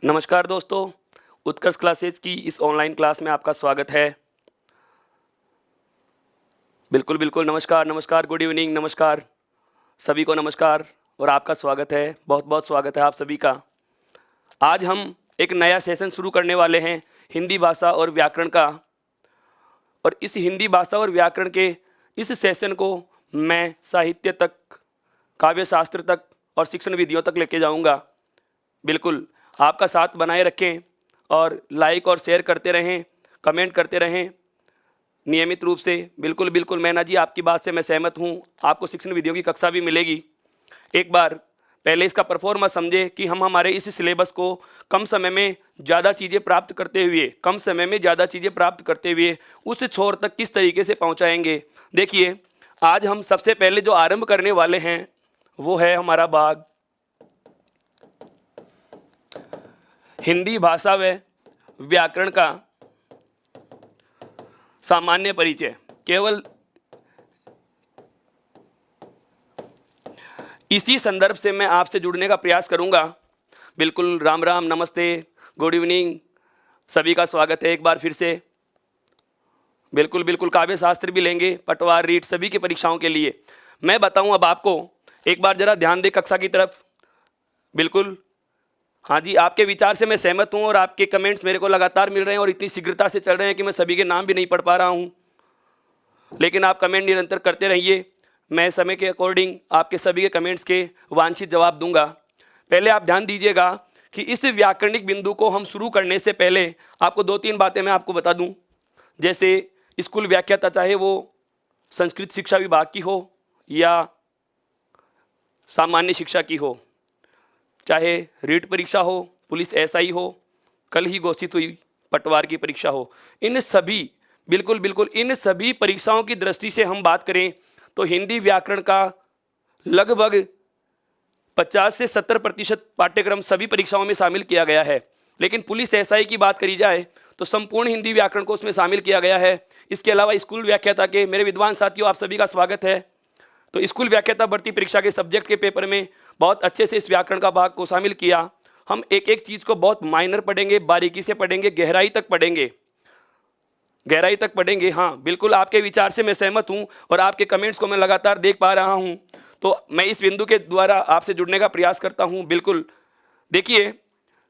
नमस्कार दोस्तों, उत्कर्ष क्लासेस की इस ऑनलाइन क्लास में आपका स्वागत है। बिल्कुल, बिल्कुल, नमस्कार, नमस्कार, गुड इवनिंग, नमस्कार, सभी को नमस्कार और आपका स्वागत है, बहुत-बहुत स्वागत है आप सभी का। आज हम एक नया सेशन शुरू करने वाले हैं हिंदी भाषा और व्याकरण का और इस हिंदी भाषा और व्याकरण के इस सेशन को मैं साहित्य तक, काव्य शास्त्र तक और शिक्षण विधियों तक लेके जाऊँगा। बिल्कुल, आपका साथ बनाए रखें और लाइक और शेयर करते रहें, कमेंट करते रहें नियमित रूप से। बिल्कुल, बिल्कुल मैना जी, आपकी बात से मैं सहमत हूँ, आपको शिक्षण विधियों की कक्षा भी मिलेगी। एक बार पहले इसका परफॉर्मेंस समझे कि हम हमारे इस सिलेबस को कम समय में ज़्यादा चीज़ें प्राप्त करते हुए उस छोर तक किस तरीके से पहुँचाएँगे। देखिए, आज हम सबसे पहले जो आरंभ करने वाले हैं, वो है हमारा भाग हिंदी भाषा व व्याकरण का सामान्य परिचय। केवल इसी संदर्भ से मैं आपसे जुड़ने का प्रयास करूंगा। बिल्कुल, राम राम, नमस्ते, गुड इवनिंग, सभी का स्वागत है एक बार फिर से। बिल्कुल, बिल्कुल, काव्य शास्त्र भी लेंगे, पटवार, रीट सभी की परीक्षाओं के लिए। मैं बताऊं अब आपको, एक बार जरा ध्यान दे कक्षा की तरफ। बिल्कुल, हाँ जी, आपके विचार से मैं सहमत हूँ और आपके कमेंट्स मेरे को लगातार मिल रहे हैं और इतनी शीघ्रता से चल रहे हैं कि मैं सभी के नाम भी नहीं पढ़ पा रहा हूँ, लेकिन आप कमेंट निरंतर करते रहिए। मैं समय के अकॉर्डिंग आपके सभी के कमेंट्स के वांछित जवाब दूंगा। पहले आप ध्यान दीजिएगा कि इस व्याकरणिक बिंदु को हम शुरू करने से पहले आपको 2-3 बातें मैं आपको बता दूं। जैसे स्कूल व्याख्याता, चाहे वो संस्कृत शिक्षा विभाग की हो या सामान्य शिक्षा की हो, चाहे रीट परीक्षा हो, पुलिस एसआई हो, कल ही घोषित हुई पटवार की परीक्षा हो, इन सभी, बिल्कुल बिल्कुल, इन सभी परीक्षाओं की दृष्टि से हम बात करें तो हिंदी व्याकरण का लगभग 50 से 70% पाठ्यक्रम सभी परीक्षाओं में शामिल किया गया है। लेकिन पुलिस एसआई की बात करी जाए तो संपूर्ण हिंदी व्याकरण को उसमें शामिल किया गया है। इसके अलावा स्कूल व्याख्याता के मेरे विद्वान साथियों, आप सभी का स्वागत है। तो स्कूल व्याख्याता भर्ती परीक्षा के सब्जेक्ट के पेपर में बहुत अच्छे से इस व्याकरण का भाग को शामिल किया। हम एक एक चीज़ को बहुत माइनर पढ़ेंगे, बारीकी से पढ़ेंगे, गहराई तक पढ़ेंगे। हाँ, बिल्कुल, आपके विचार से मैं सहमत हूँ और आपके कमेंट्स को मैं लगातार देख पा रहा हूँ, तो मैं इस बिंदु के द्वारा आपसे जुड़ने का प्रयास करता हूँ। बिल्कुल, देखिए,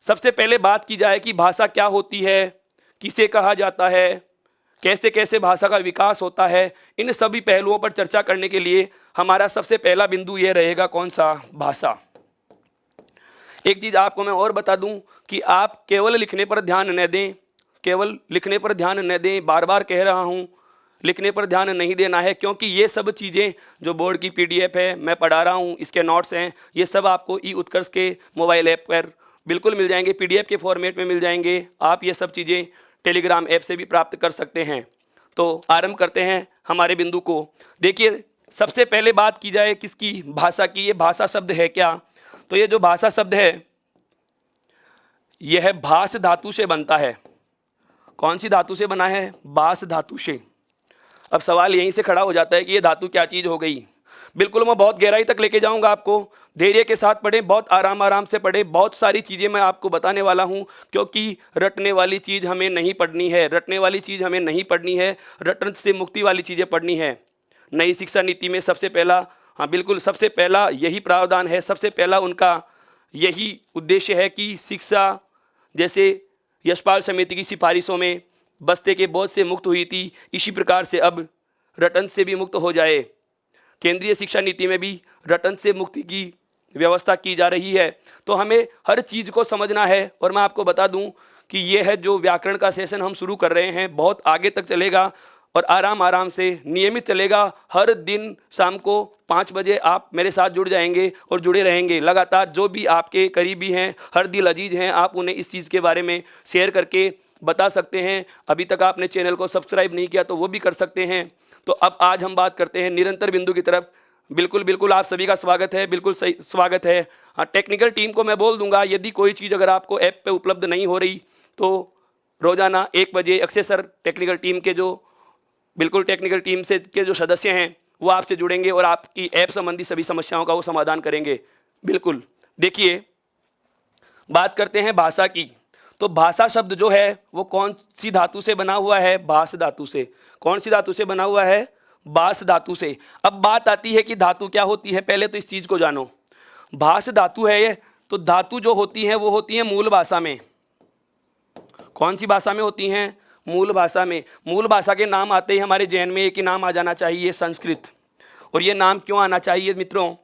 सबसे पहले बात की जाए कि भाषा क्या होती है, किसे कहा जाता है, कैसे कैसे भाषा का विकास होता है, इन सभी पहलुओं पर चर्चा करने के लिए हमारा सबसे पहला बिंदु यह रहेगा, कौन सा? भाषा। एक चीज़ आपको मैं और बता दूं कि आप केवल लिखने पर ध्यान न दें, बार बार कह रहा हूं, लिखने पर ध्यान नहीं देना है, क्योंकि ये सब चीज़ें जो बोर्ड की पीडीएफ है, मैं पढ़ा रहा हूं, इसके नोट्स हैं, ये सब आपको ई उत्कर्ष के मोबाइल ऐप पर बिल्कुल मिल जाएंगे, पीडीएफ के फॉर्मेट में मिल जाएंगे। आप ये सब चीज़ें टेलीग्राम ऐप से भी प्राप्त कर सकते हैं। तो आरंभ करते हैं हमारे बिंदु को। देखिए, सबसे पहले बात की जाए किसकी? भाषा की। ये भाषा शब्द है क्या? तो ये जो भाषा शब्द है, यह भास धातु से बनता है। कौन सी धातु से बना है? बास धातु से। अब सवाल यहीं से खड़ा हो जाता है कि ये धातु क्या चीज हो गई। बिल्कुल, मैं बहुत गहराई तक लेके जाऊंगा आपको, धैर्य के साथ पढ़ें, बहुत आराम आराम से पढ़ें, बहुत सारी चीजें मैं आपको बताने वाला हूं, क्योंकि रटने वाली चीज हमें नहीं पढ़नी है, रटन से मुक्ति वाली चीजें पढ़नी है। नई शिक्षा नीति में सबसे पहला, हाँ बिल्कुल, सबसे पहला यही प्रावधान है, सबसे पहला उनका यही उद्देश्य है कि शिक्षा, जैसे यशपाल समिति की सिफारिशों में बस्ते के बोझ से मुक्त हुई थी, इसी प्रकार से अब रटन से भी मुक्त हो जाए। केंद्रीय शिक्षा नीति में भी रटन से मुक्ति की व्यवस्था की जा रही है। तो हमें हर चीज़ को समझना है और मैं आपको बता दूं कि यह है जो व्याकरण का सेशन हम शुरू कर रहे हैं, बहुत आगे तक चलेगा और आराम आराम से नियमित चलेगा। हर दिन शाम को 5 बजे आप मेरे साथ जुड़ जाएंगे और जुड़े रहेंगे लगातार। जो भी आपके करीबी हैं, हर दिल अजीज हैं, आप उन्हें इस चीज़ के बारे में शेयर करके बता सकते हैं। अभी तक आपने चैनल को सब्सक्राइब नहीं किया तो वो भी कर सकते हैं। तो अब आज हम बात करते हैं निरंतर बिंदु की तरफ। बिल्कुल बिल्कुल, आप सभी का स्वागत है, बिल्कुल सही स्वागत है। हाँ, टेक्निकल टीम को मैं बोल दूंगा, यदि कोई चीज़ अगर आपको ऐप पे उपलब्ध नहीं हो रही तो रोजाना 1 बजे अक्षय सर टेक्निकल टीम के जो, बिल्कुल टेक्निकल टीम से के जो सदस्य हैं वो आपसे जुड़ेंगे और आपकी ऐप संबंधी सभी समस्याओं का वो समाधान करेंगे। बिल्कुल, देखिए, बात करते हैं भाषा की, तो भाषा शब्द जो है वो कौन सी धातु से बना हुआ है? भास धातु से। कौन सी धातु से बना हुआ है? भास धातु से। अब बात आती है कि धातु क्या होती है, पहले तो इस चीज को जानो। भास धातु है ये, तो धातु जो होती है वो होती है मूल भाषा में। कौन सी भाषा में होती हैं? मूल भाषा में। मूल भाषा के नाम आते ही हमारे जहन में एक ही नाम आ जाना चाहिए, संस्कृत। और ये नाम क्यों आना चाहिए मित्रों?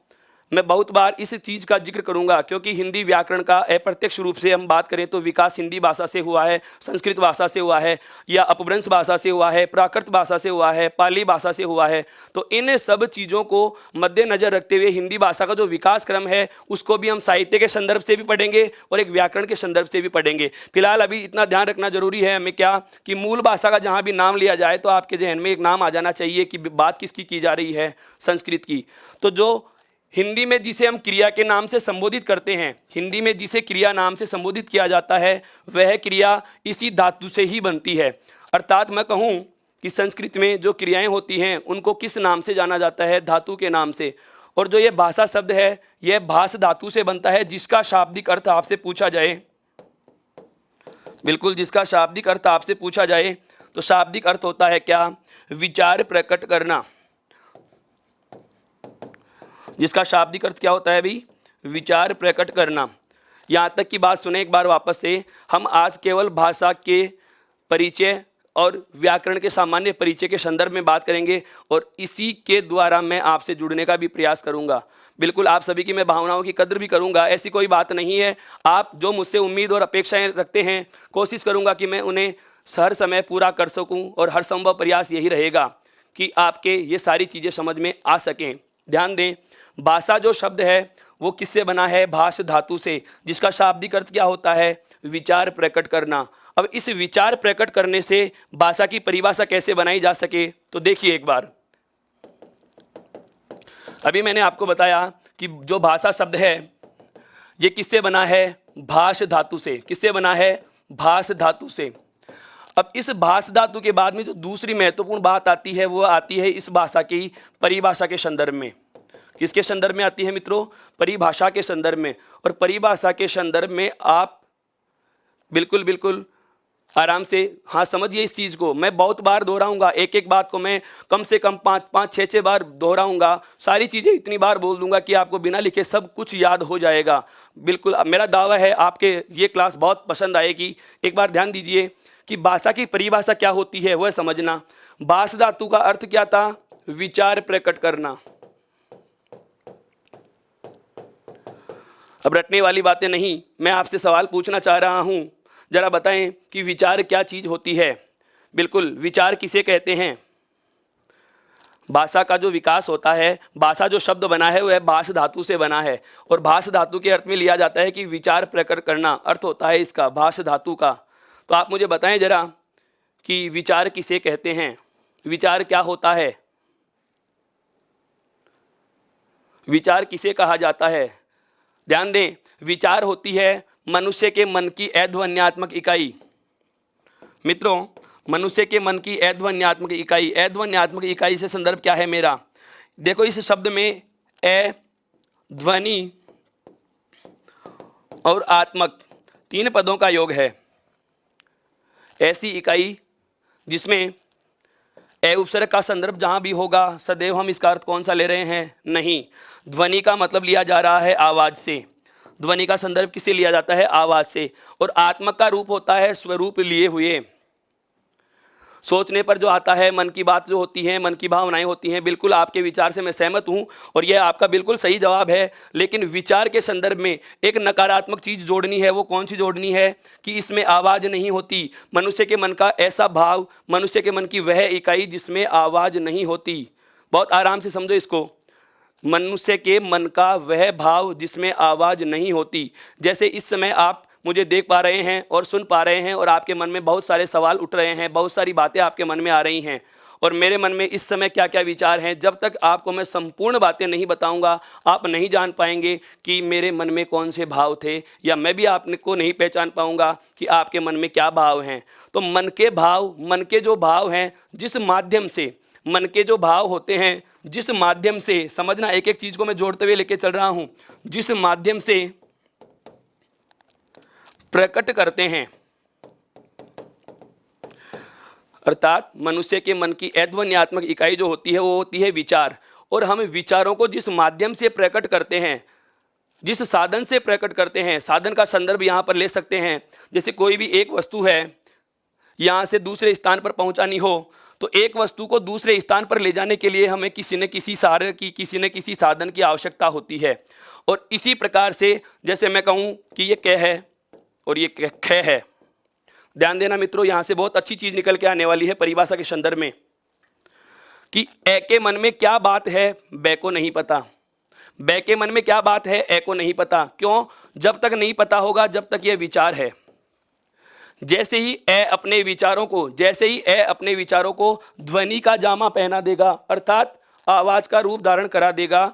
मैं बहुत बार इस चीज़ का जिक्र करूंगा, क्योंकि हिंदी व्याकरण का अप्रत्यक्ष रूप से हम बात करें तो विकास हिंदी भाषा से हुआ है, संस्कृत भाषा से हुआ है, या अपभ्रंश भाषा से हुआ है, प्राकृत भाषा से हुआ है, पाली भाषा से हुआ है। तो इन सब चीज़ों को मद्देनजर रखते हुए हिंदी भाषा का जो विकास क्रम है उसको भी हम साहित्य के संदर्भ से भी पढ़ेंगे और एक व्याकरण के संदर्भ से भी पढ़ेंगे। फिलहाल अभी इतना ध्यान रखना जरूरी है हमें क्या, कि मूल भाषा का जहाँ भी नाम लिया जाए तो आपके जहन में एक नाम आ जाना चाहिए कि बात किसकी की जा रही है? संस्कृत की। तो जो हिंदी में जिसे हम क्रिया के नाम से संबोधित करते हैं, हिंदी में जिसे क्रिया नाम से संबोधित किया जाता है, वह क्रिया इसी धातु से ही बनती है। अर्थात मैं कहूँ कि संस्कृत में जो क्रियाएं होती हैं उनको किस नाम से जाना जाता है? धातु के नाम से। और जो ये भाषा शब्द है यह भास धातु से बनता है, जिसका शाब्दिक अर्थ आपसे पूछा जाए, बिल्कुल जिसका शाब्दिक अर्थ आपसे पूछा जाए तो शाब्दिक अर्थ होता है क्या? विचार प्रकट करना। जिसका शाब्दिक अर्थ क्या होता है भाई? विचार प्रकट करना। यहाँ तक की बात सुने एक बार वापस से। हम आज केवल भाषा के परिचय और व्याकरण के सामान्य परिचय के संदर्भ में बात करेंगे और इसी के द्वारा मैं आपसे जुड़ने का भी प्रयास करूंगा। बिल्कुल आप सभी की मैं भावनाओं की कद्र भी करूंगा, ऐसी कोई बात नहीं है। आप जो मुझसे उम्मीद और अपेक्षाएं रखते हैं, कोशिश करूंगा कि मैं उन्हें हर समय पूरा कर सकूं और हर संभव प्रयास यही रहेगा कि आपके ये सारी चीज़ें समझ में आ सकें। ध्यान दें, भाषा जो शब्द है वो किससे बना है? भास धातु से, जिसका शाब्दिक अर्थ क्या होता है? विचार प्रकट करना। अब इस विचार प्रकट करने से भाषा की परिभाषा कैसे बनाई जा सके, तो देखिए एक बार। अभी मैंने आपको बताया कि जो भाषा शब्द है ये किससे बना है? भास धातु से। किससे बना है? भास धातु से। अब इस भास धातु के बाद में जो दूसरी महत्वपूर्ण बात आती है वो आती है इस भाषा की परिभाषा के संदर्भ में। किसके संदर्भ में आती है मित्रों? परिभाषा के संदर्भ में। और परिभाषा के संदर्भ में आप बिल्कुल आराम से हाँ समझिए इस चीज़ को। मैं बहुत बार दोहराऊंगा, एक एक बात को मैं कम से कम 5-6 बार दोहराऊंगा। सारी चीज़ें इतनी बार बोल दूंगा कि आपको बिना लिखे सब कुछ याद हो जाएगा। बिल्कुल मेरा दावा है आपके ये क्लास बहुत पसंद आएगी। एक बार ध्यान दीजिए कि भाषा की परिभाषा क्या होती है वह समझना। भास धातु का अर्थ क्या था? विचार प्रकट करना। अब रटने वाली बातें नहीं, मैं आपसे सवाल पूछना चाह रहा हूं, जरा बताएं कि विचार क्या चीज होती है? बिल्कुल, विचार किसे कहते हैं? भाषा का जो विकास होता है, भाषा जो शब्द बना है वह भास धातु से बना है और भास धातु के अर्थ में लिया जाता है कि विचार प्रकट करना अर्थ होता है इसका, भास धातु का। तो आप मुझे बताएं जरा कि विचार किसे कहते हैं? विचार क्या होता है? विचार किसे कहा जाता है? ध्यान दें, विचार होती है मनुष्य के मन की अध्वन्यात्मक इकाई। मित्रों, मनुष्य के मन की अध्वन्यात्मक इकाई। अध्वन्यात्मक इकाई से संदर्भ क्या है मेरा? देखो इस शब्द में ए, ध्वनि और आत्मक 3 पदों का योग है। ऐसी इकाई जिसमें ए उपसर्ग का संदर्भ जहां भी होगा सदैव हम इसका अर्थ कौन सा ले रहे हैं? नहीं, ध्वनि का मतलब लिया जा रहा है आवाज से। ध्वनि का संदर्भ किससे लिया जाता है? आवाज से। और आत्मक का रूप होता है स्वरूप लिए हुए। सोचने पर जो आता है, मन की बात जो होती है, मन की भावनाएं होती हैं। बिल्कुल आपके विचार से मैं सहमत हूं और यह आपका बिल्कुल सही जवाब है। लेकिन विचार के संदर्भ में एक नकारात्मक चीज जोड़नी है। वो कौन सी जोड़नी है? कि इसमें आवाज नहीं होती। मनुष्य के मन का ऐसा भाव, मनुष्य के मन की वह इकाई जिसमें आवाज नहीं होती। बहुत आराम से समझो इसको। मनुष्य के मन का वह भाव जिसमें आवाज नहीं होती। जैसे इस समय आप मुझे देख पा रहे हैं और सुन पा रहे हैं और आपके मन में बहुत सारे सवाल उठ रहे हैं, बहुत सारी बातें आपके मन में आ रही हैं और मेरे मन में इस समय क्या क्या विचार हैं। जब तक आपको मैं संपूर्ण बातें नहीं बताऊंगा आप नहीं जान पाएंगे कि मेरे मन में कौन से भाव थे, या मैं भी आपको नहीं पहचान पाऊंगा कि आपके मन में क्या भाव हैं। तो मन के भाव, मन के जो भाव हैं, जिस माध्यम से मन के जो भाव होते हैं, जिस माध्यम से, समझना एक एक चीज को मैं जोड़ते हुए लेके चल रहा हूं, जिस माध्यम से प्रकट करते हैं। अर्थात मनुष्य के मन की अध्वन्यात्मक इकाई जो होती है वो होती है विचार, और हम विचारों को जिस माध्यम से प्रकट करते हैं, जिस साधन से प्रकट करते हैं, साधन का संदर्भ यहाँ पर ले सकते हैं। जैसे कोई भी एक वस्तु है, यहाँ से दूसरे स्थान पर पहुँचानी हो, तो एक वस्तु को दूसरे स्थान पर ले जाने के लिए हमें किसी न किसी सहारे की, किसी न किसी साधन की आवश्यकता होती है। और इसी प्रकार से जैसे मैं कहूँ कि ये क है और ये ख है, ध्यान देना मित्रों, यहाँ से बहुत अच्छी चीज निकल के आने वाली है परिभाषा के संदर्भ में, कि ए के मन में क्या बात है बे को नहीं पता, बे के मन में क्या बात है ए को नहीं पता। क्यों? जब तक नहीं पता होगा जब तक यह विचार है। जैसे ही ए अपने विचारों को ध्वनि का जामा पहना देगा, अर्थात आवाज का रूप धारण करा देगा,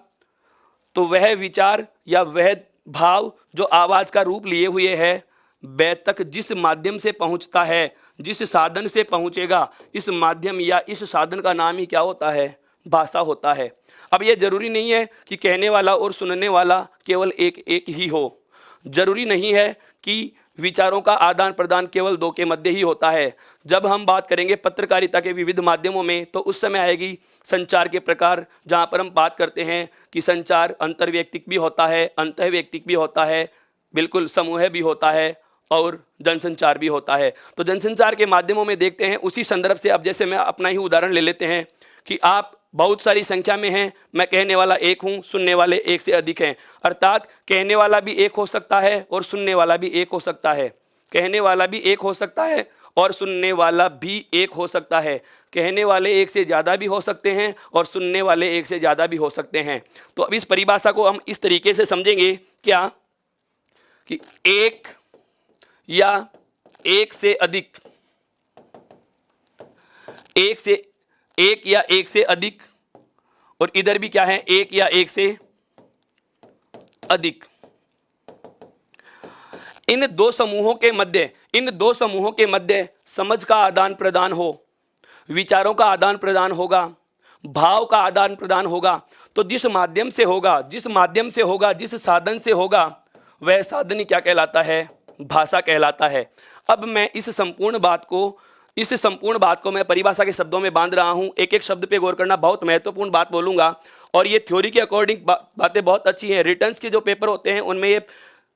तो वह विचार या वह भाव जो आवाज का रूप लिए हुए है, बे तक जिस माध्यम से पहुंचता है, जिस साधन से पहुंचेगा, इस माध्यम या इस साधन का नाम ही क्या होता है? भाषा होता है। अब यह जरूरी नहीं है कि कहने वाला और सुनने वाला केवल एक ही हो। जरूरी नहीं है कि विचारों का आदान प्रदान केवल दो के मध्य ही होता है। जब हम बात करेंगे पत्रकारिता के विविध माध्यमों में, तो उस समय आएगी संचार के प्रकार, जहाँ पर हम बात करते हैं कि संचार अंतर्वैयक्तिक भी होता है, अंतःवैयक्तिक भी होता है, बिल्कुल समूह भी होता है और जनसंचार भी होता है। तो जनसंचार के माध्यमों में देखते हैं उसी संदर्भ से। अब जैसे मैं अपना ही उदाहरण ले लेते हैं कि आप बहुत सारी संख्या में हैं, मैं कहने वाला एक हूं, सुनने वाले एक से अधिक हैं। अर्थात कहने वाला भी एक हो सकता है और सुनने वाला भी एक हो सकता है, कहने वाला भी एक हो सकता है और सुनने वाला भी एक हो सकता है। कहने वाले एक से ज़्यादा भी हो सकते हैं और सुनने वाले एक से ज़्यादा भी हो सकते हैं। तो अब इस परिभाषा को हम इस तरीके से समझेंगे क्या, कि एक या एक से अधिक, एक या एक से अधिक, और इधर भी क्या है, एक या एक से अधिक। इन दो समूहों के मध्य समझ का आदान प्रदान हो, विचारों का आदान प्रदान होगा, भाव का आदान प्रदान होगा। तो जिस माध्यम से होगा, जिस साधन से होगा, वह साधन ही क्या कहलाता है? भाषा कहलाता है। अब मैं इस संपूर्ण बात को मैं परिभाषा के शब्दों में बांध रहा हूं। एक एक शब्द पे गौर करना, बहुत महत्वपूर्ण बात बोलूंगा। और ये थ्योरी के अकॉर्डिंग बातें बहुत अच्छी हैं। रिटर्न्स के जो पेपर होते हैं उनमें ये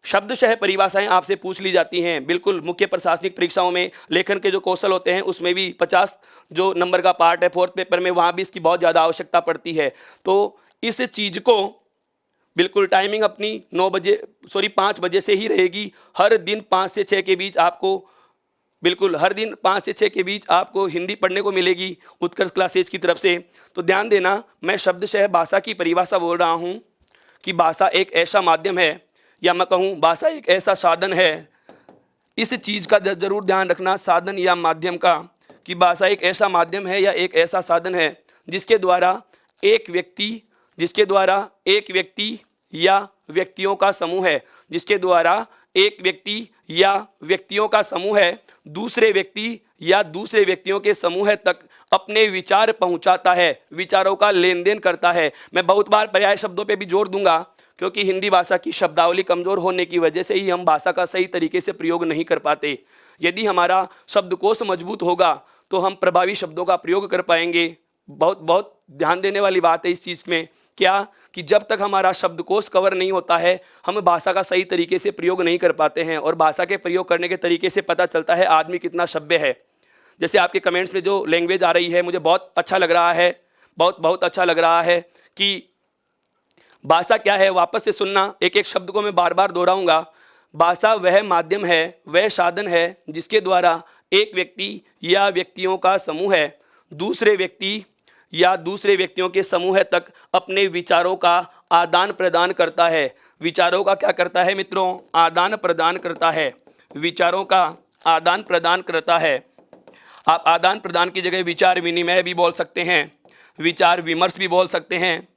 शब्दशः परिभाषाएं आपसे पूछ ली जाती हैं। बिल्कुल मुख्य प्रशासनिक परीक्षाओं में लेखन के जो कौशल होते हैं उसमें भी 50 जो नंबर का पार्ट है फोर्थ पेपर में, वहाँ भी इसकी बहुत ज़्यादा आवश्यकता पड़ती है। तो इस चीज़ को बिल्कुल टाइमिंग अपनी 5 बजे से ही रहेगी। हर दिन 5 से 6 के बीच आपको, बिल्कुल हर दिन 5 से 6 के बीच आपको हिंदी पढ़ने को मिलेगी उत्कर्ष क्लासेज की तरफ से। तो ध्यान देना, मैं शब्दशः भाषा की परिभाषा बोल रहा हूँ कि भाषा एक ऐसा माध्यम है, या मैं कहूँ भाषा एक ऐसा साधन है। इस चीज़ का जरूर ध्यान रखना, साधन या माध्यम का, कि भाषा एक ऐसा माध्यम है या एक ऐसा साधन है जिसके द्वारा एक व्यक्ति या व्यक्तियों का समूह है, जिसके द्वारा एक व्यक्ति या व्यक्तियों का समूह है दूसरे व्यक्ति या दूसरे व्यक्तियों के समूह तक अपने विचार पहुंचाता है, विचारों का लेन देन करता है। मैं बहुत बार पर्याय शब्दों पे भी जोर दूंगा, क्योंकि हिंदी भाषा की शब्दावली कमजोर होने की वजह से ही हम भाषा का सही तरीके से प्रयोग नहीं कर पाते। यदि हमारा शब्दकोश मजबूत होगा तो हम प्रभावी शब्दों का प्रयोग कर पाएंगे। बहुत ध्यान देने वाली बात है इस चीज़ में, क्या कि जब तक हमारा शब्दकोश कवर नहीं होता है हम भाषा का सही तरीके से प्रयोग नहीं कर पाते हैं। और भाषा के प्रयोग करने के तरीके से पता चलता है आदमी कितना सभ्य है। जैसे आपके कमेंट्स में जो लैंग्वेज आ रही है, मुझे बहुत अच्छा लग रहा है, बहुत अच्छा लग रहा है कि भाषा क्या है। वापस से सुनना, एक एक शब्द को मैं बार बार दोहराऊंगा। भाषा वह माध्यम है, वह साधन है जिसके द्वारा एक व्यक्ति या व्यक्तियों का समूह है दूसरे व्यक्ति या दूसरे व्यक्तियों के समूह तक अपने विचारों का आदान प्रदान करता है। विचारों का क्या करता है मित्रों? आदान प्रदान करता है, विचारों का आदान प्रदान करता है। आप आदान प्रदान की जगह विचार विनिमय भी बोल सकते हैं, विचार विमर्श भी बोल सकते हैं,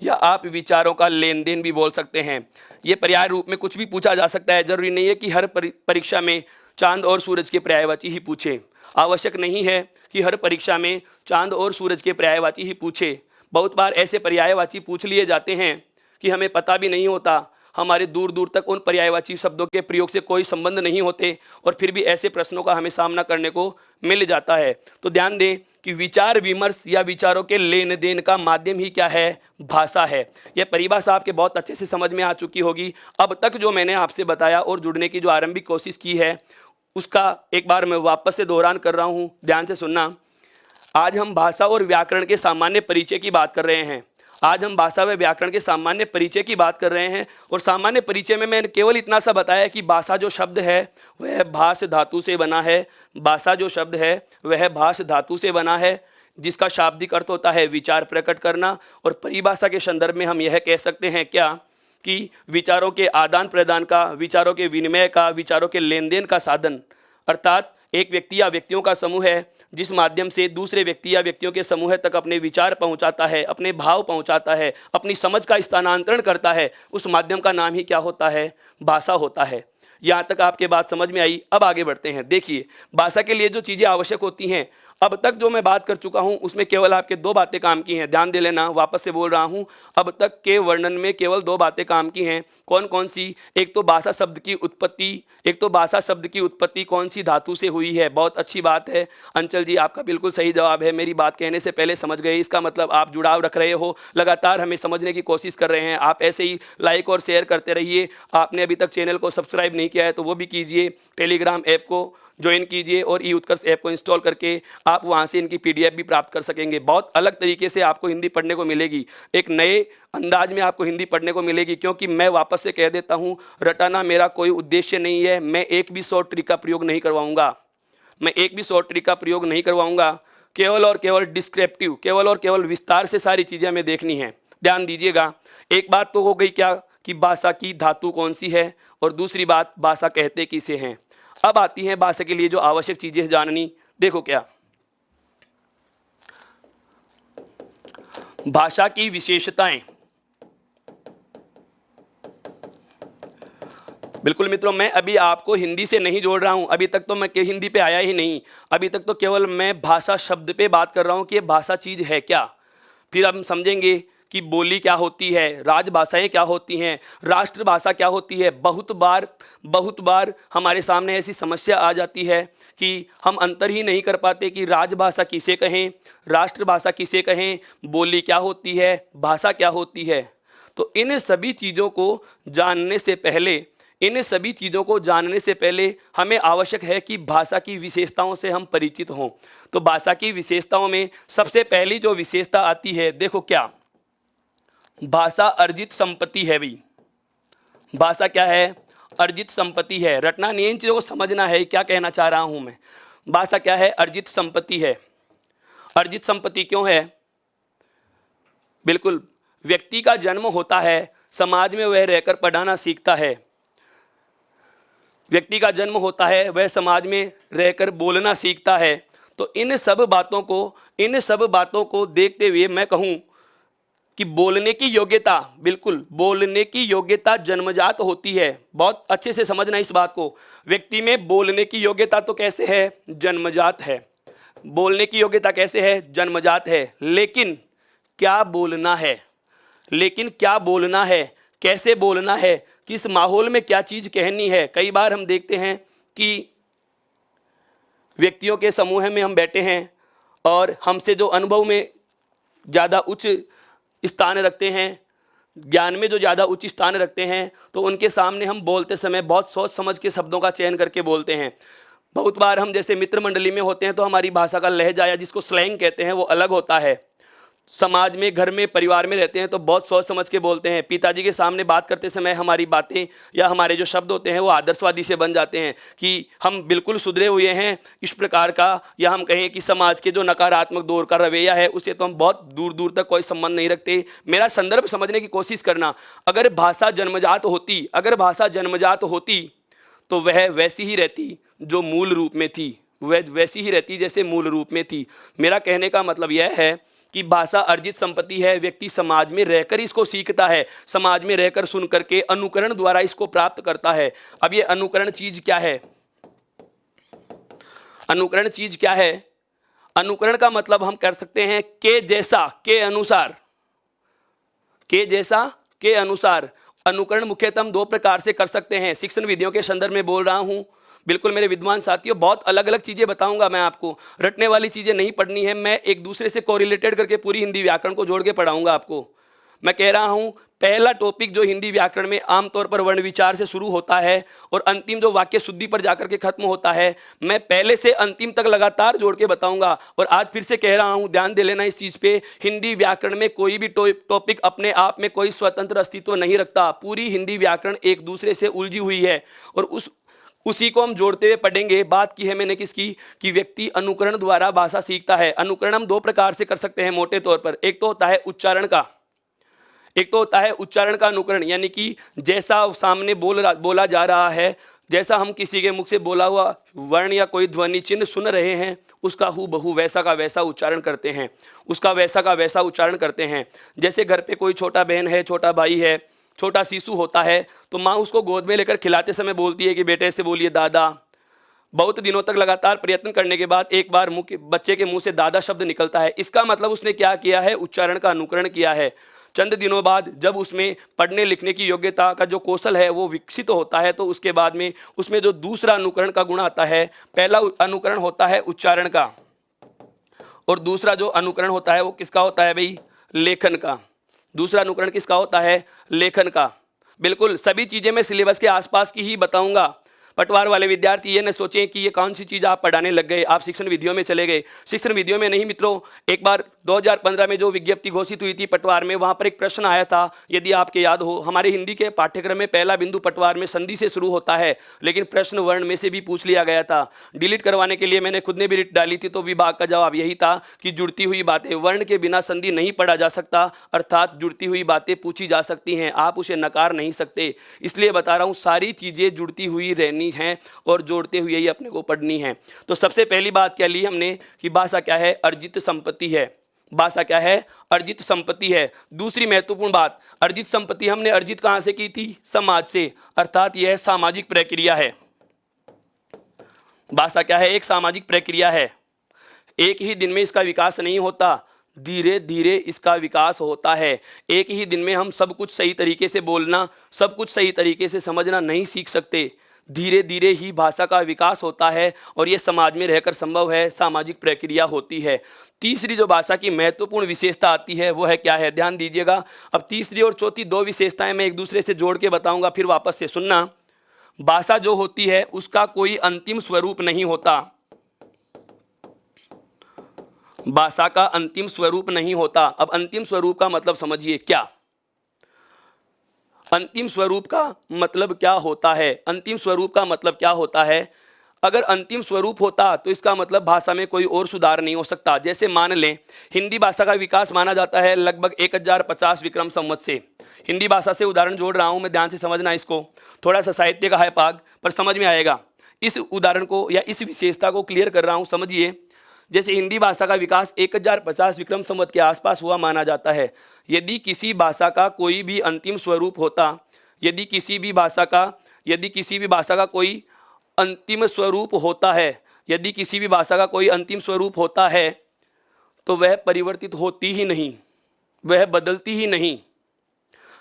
या आप विचारों का लेन देन भी बोल सकते हैं। ये पर्याय रूप में कुछ भी पूछा जा सकता है। जरूरी नहीं है कि हर परीक्षा में चांद और सूरज के पर्यायवाची ही पूछे। आवश्यक नहीं है कि हर परीक्षा में चांद और सूरज के पर्यायवाची ही पूछे। बहुत बार ऐसे पर्यायवाची पूछ लिए जाते हैं कि हमें पता भी नहीं होता। हमारे दूर दूर तक उन पर्यायवाची शब्दों के प्रयोग से कोई संबंध नहीं होते और फिर भी ऐसे प्रश्नों का हमें सामना करने को मिल जाता है। तो ध्यान दें कि विचार विमर्श या विचारों के लेन देन का माध्यम ही क्या है, भाषा है। यह परिभाषा आपके बहुत अच्छे से समझ में आ चुकी होगी। अब तक जो मैंने आपसे बताया और जुड़ने की जो आरंभिक कोशिश की है उसका एक बार मैं वापस से दोहरान कर रहा हूं, ध्यान से सुनना। आज हम भाषा और व्याकरण के सामान्य परिचय की बात कर रहे हैं। आज हम भाषा व व्याकरण के सामान्य परिचय की बात कर रहे हैं और सामान्य परिचय में मैंने केवल इतना सा बताया कि भाषा जो शब्द है वह भाष धातु से बना है। भाषा जो शब्द है वह भाष धातु से बना है, जिसका शाब्दिक अर्थ होता है विचार प्रकट करना। और परिभाषा के संदर्भ में हम यह कह सकते हैं क्या कि विचारों के आदान प्रदान का, विचारों के विनिमय का, विचारों के लेन देन का साधन, अर्थात एक व्यक्ति या व्यक्तियों का समूह है जिस माध्यम से दूसरे व्यक्ति या व्यक्तियों के समूह तक अपने विचार पहुंचाता है, अपने भाव पहुंचाता है, अपनी समझ का स्थानांतरण करता है, उस माध्यम का नाम ही क्या होता है, भाषा होता है। यहाँ तक आपके बात समझ में आई। अब आगे बढ़ते हैं। देखिए, भाषा के लिए जो चीज़ें आवश्यक होती हैं, अब तक जो मैं बात कर चुका हूं उसमें केवल आपके दो बातें काम की हैं। ध्यान दे लेना, वापस से बोल रहा हूं, अब तक के वर्णन में केवल दो बातें काम की हैं। कौन कौन सी? एक तो भाषा शब्द की उत्पत्ति कौन सी धातु से हुई है। बहुत अच्छी बात है अंचल जी, आपका बिल्कुल सही जवाब है। मेरी बात कहने से पहले समझ गए, इसका मतलब आप जुड़ाव रख रहे हो, लगातार हमें समझने की कोशिश कर रहे हैं। आप ऐसे ही लाइक और शेयर करते रहिए। आपने अभी तक चैनल को सब्सक्राइब नहीं किया है तो वो भी कीजिए, टेलीग्राम ऐप को ज्वाइन कीजिए और ई उत्कर्ष ऐप को इंस्टॉल करके आप वहां से इनकी पीडीएफ भी प्राप्त कर सकेंगे। बहुत अलग तरीके से आपको हिंदी पढ़ने को मिलेगी, एक नए अंदाज में आपको हिंदी पढ़ने को मिलेगी। क्योंकि मैं वापस से कह देता हूं, रटाना मेरा कोई उद्देश्य नहीं है। मैं एक भी शॉर्ट ट्रिक का प्रयोग नहीं करवाऊंगा। केवल और केवल डिस्क्रिप्टिव, केवल और केवल विस्तार से सारी चीजें हमें देखनी है। ध्यान दीजिएगा। एक बात तो हो गई क्या कि भाषा की धातु कौन सी है, और दूसरी बात भाषा कहते किसे हैं। अब आती है भाषा के लिए जो आवश्यक चीजें जाननी। देखो क्या, भाषा की विशेषताएं। बिल्कुल मित्रों, मैं अभी आपको हिंदी से नहीं जोड़ रहा हूं। अभी तक तो मैं हिंदी पे आया ही नहीं। अभी तक तो केवल मैं भाषा शब्द पे बात कर रहा हूं कि भाषा चीज है क्या। फिर हम समझेंगे कि बोली क्या होती है, राजभाषाएं क्या होती हैं, राष्ट्रभाषा क्या होती है। बहुत बार हमारे सामने ऐसी समस्या आ जाती है कि हम अंतर ही नहीं कर पाते कि राजभाषा किसे कहें, राष्ट्रभाषा किसे कहें, बोली क्या होती है, भाषा क्या होती है। तो इन सभी चीज़ों को जानने से पहले हमें आवश्यक है कि भाषा की विशेषताओं से हम परिचित हों। तो भाषा की विशेषताओं में सबसे पहली जो विशेषता आती है, देखो क्या, भाषा अर्जित संपत्ति है भाई। भाषा क्या है? अर्जित संपत्ति है। रटना नहीं, इन चीजों को समझना है क्या कहना चाह रहा हूं मैं। भाषा क्या है? अर्जित संपत्ति है। अर्जित संपत्ति क्यों है? बिल्कुल, व्यक्ति का जन्म होता है, समाज में वह रहकर पढ़ाना सीखता है। व्यक्ति का जन्म होता है, वह समाज में रहकर बोलना सीखता है। तो इन सब बातों को देखते हुए मैं कहूं कि बोलने की योग्यता, बिल्कुल बोलने की योग्यता जन्मजात होती है। बहुत अच्छे से समझना इस बात को। व्यक्ति में बोलने की योग्यता तो कैसे है? जन्मजात है। बोलने की योग्यता कैसे है? जन्मजात है। लेकिन क्या बोलना है, कैसे बोलना है, किस माहौल में क्या चीज कहनी है। कई बार हम देखते हैं कि व्यक्तियों के समूह में हम बैठे हैं और हमसे जो अनुभव में ज़्यादा उच्च स्थान रखते हैं, ज्ञान में जो ज़्यादा उच्च स्थान रखते हैं, तो उनके सामने हम बोलते समय बहुत सोच समझ के शब्दों का चयन करके बोलते हैं। बहुत बार हम जैसे मित्र मंडली में होते हैं तो हमारी भाषा का लहजा या जिसको स्लैंग कहते हैं वो अलग होता है। समाज में, घर में, परिवार में रहते हैं तो बहुत सोच समझ के बोलते हैं। पिताजी के सामने बात करते समय हमारी बातें या हमारे जो शब्द होते हैं वो आदर्शवादी से बन जाते हैं कि हम बिल्कुल सुधरे हुए हैं इस प्रकार का, या हम कहें कि समाज के जो नकारात्मक दौर का रवैया है उसे तो हम बहुत दूर दूर तक कोई संबंध नहीं रखते। मेरा संदर्भ समझने की कोशिश करना। अगर भाषा जन्मजात होती तो वह वैसी ही रहती जो मूल रूप में थी, वह वैसी ही रहती जैसे मूल रूप में थी। मेरा कहने का मतलब यह है कि भाषा अर्जित संपत्ति है। व्यक्ति समाज में रहकर इसको सीखता है, समाज में रहकर सुन करके अनुकरण द्वारा इसको प्राप्त करता है। अब ये अनुकरण चीज क्या है? अनुकरण का मतलब हम कर सकते हैं के जैसा, के अनुसार, अनुकरण मुख्यतः हम दो प्रकार से कर सकते हैं। शिक्षण विधियों के संदर्भ में बोल रहा हूं। बिल्कुल मेरे विद्वान साथियों, बहुत अलग अलग चीजें बताऊंगा मैं आपको, रटने वाली चीजें नहीं पढ़नी है। मैं एक दूसरे से कोरिलेटेड करके पूरी हिंदी व्याकरण को जोड़ के पढ़ाऊंगा आपको। मैं कह रहा हूं पहला टॉपिक जो हिंदी व्याकरण में आमतौर पर वर्ण विचार से शुरू होता है और अंतिम जो वाक्य शुद्धि पर जाकर के खत्म होता है, मैं पहले से अंतिम तक लगातार जोड़ के बताऊंगा। और आज फिर से कह रहा हूं, ध्यान दे लेना इस चीज पे, हिंदी व्याकरण में कोई भी टॉपिक अपने आप में कोई स्वतंत्र अस्तित्व नहीं रखता। पूरी हिंदी व्याकरण एक दूसरे से उलझी हुई है और उसी को हम जोड़ते हुए पढ़ेंगे। बात की है मैंने किसकी, कि व्यक्ति अनुकरण द्वारा भाषा सीखता है। अनुकरण हम दो प्रकार से कर सकते हैं मोटे तौर पर। एक तो होता है उच्चारण का, एक तो होता है उच्चारण का अनुकरण, यानी कि जैसा सामने बोला जा रहा है, जैसा हम किसी के मुख से बोला हुआ वर्ण या कोई ध्वनि चिन्ह सुन रहे हैं, उसका हूबहू वैसा का वैसा उच्चारण करते हैं, उसका वैसा का वैसा उच्चारण करते हैं। जैसे घर पे कोई छोटा बहन है, छोटा भाई है, छोटा शिशु होता है, तो माँ उसको गोद में लेकर खिलाते समय बोलती है कि बेटे से बोलिए दादा। बहुत दिनों तक लगातार प्रयत्न करने के बाद एक बार बच्चे के मुंह से दादा शब्द निकलता है। इसका मतलब उसने क्या किया है, उच्चारण का अनुकरण किया है। चंद दिनों बाद जब उसमें पढ़ने लिखने की योग्यता का जो कौशल है वो विकसित होता है, तो उसके बाद में उसमें जो दूसरा अनुकरण का गुण आता है, पहला अनुकरण होता है उच्चारण का और दूसरा जो अनुकरण होता है वो किसका होता है भाई, लेखन का। दूसरा अनुकरण किसका होता है, लेखन का। बिल्कुल सभी चीजें मैं सिलेबस के आसपास की ही बताऊंगा। पटवार वाले विद्यार्थी ये न सोचें कि ये कौन सी चीज़ आप पढ़ाने लग गए, आप शिक्षण विधियों में चले गए। शिक्षण विधियों में नहीं मित्रों, एक बार 2015 में जो विज्ञप्ति घोषित हुई थी पटवार में, वहाँ पर एक प्रश्न आया था, यदि आपके याद हो। हमारे हिंदी के पाठ्यक्रम में पहला बिंदु पटवार में संधि से शुरू होता है, लेकिन प्रश्न वर्ण में से भी पूछ लिया गया था। डिलीट करवाने के लिए मैंने खुद ने भी रिट डाली थी, तो विभाग का जवाब यही था कि जुड़ती हुई बातें, वर्ण के बिना संधि नहीं पढ़ा जा सकता, अर्थात जुड़ती हुई बातें पूछी जा सकती हैं, आप उसे नकार नहीं सकते। इसलिए बता रहा हूँ, सारी चीज़ें जुड़ती हुई रहनी है और जोड़ते हुए ही अपने को पढ़नी है। तो सबसे पहली बात क्या ली हमने कि भाषा क्या है, अर्जित संपत्ति है। भाषा क्या है, अर्जित संपत्ति है। दूसरी महत्वपूर्ण बात, अर्जित संपत्ति हमने अर्जित कहां से की थी, समाज से, अर्थात यह सामाजिक प्रक्रिया है। भाषा क्या है, एक सामाजिक प्रक्रिया है। एक ही दिन में इसका विकास नहीं होता, धीरे धीरे इसका विकास होता है। एक ही दिन में हम सब कुछ सही तरीके से बोलना, सब कुछ सही तरीके से समझना नहीं सीख सकते। धीरे धीरे ही भाषा का विकास होता है और ये समाज में रहकर संभव है, सामाजिक प्रक्रिया होती है। तीसरी जो भाषा की महत्वपूर्ण विशेषता आती है वो है क्या है, ध्यान दीजिएगा। अब तीसरी और चौथी दो विशेषताएं मैं एक दूसरे से जोड़ के बताऊंगा, फिर वापस से सुनना। भाषा जो होती है उसका कोई अंतिम स्वरूप नहीं होता। भाषा का अंतिम स्वरूप नहीं होता। अब अंतिम स्वरूप का मतलब समझिए, क्या अंतिम स्वरूप का मतलब क्या होता है। अंतिम स्वरूप का मतलब क्या होता है, अगर अंतिम स्वरूप होता तो इसका मतलब भाषा में कोई और सुधार नहीं हो सकता। जैसे मान लें, हिंदी भाषा का विकास माना जाता है लगभग 1050 विक्रम संवत से। हिंदी भाषा से उदाहरण जोड़ रहा हूं मैं, ध्यान से समझना इसको, थोड़ा सा साहित्य का है पाग पर समझ में आएगा। इस उदाहरण को या इस विशेषता को क्लियर कर रहा हूं, समझिए। जैसे हिंदी भाषा का विकास 1050 विक्रम संवत के आसपास हुआ माना जाता है। यदि किसी भाषा का कोई भी अंतिम स्वरूप होता, यदि किसी भी भाषा का कोई अंतिम स्वरूप होता है, यदि किसी भी भाषा का कोई अंतिम स्वरूप होता है, तो वह परिवर्तित होती ही नहीं, वह बदलती ही नहीं।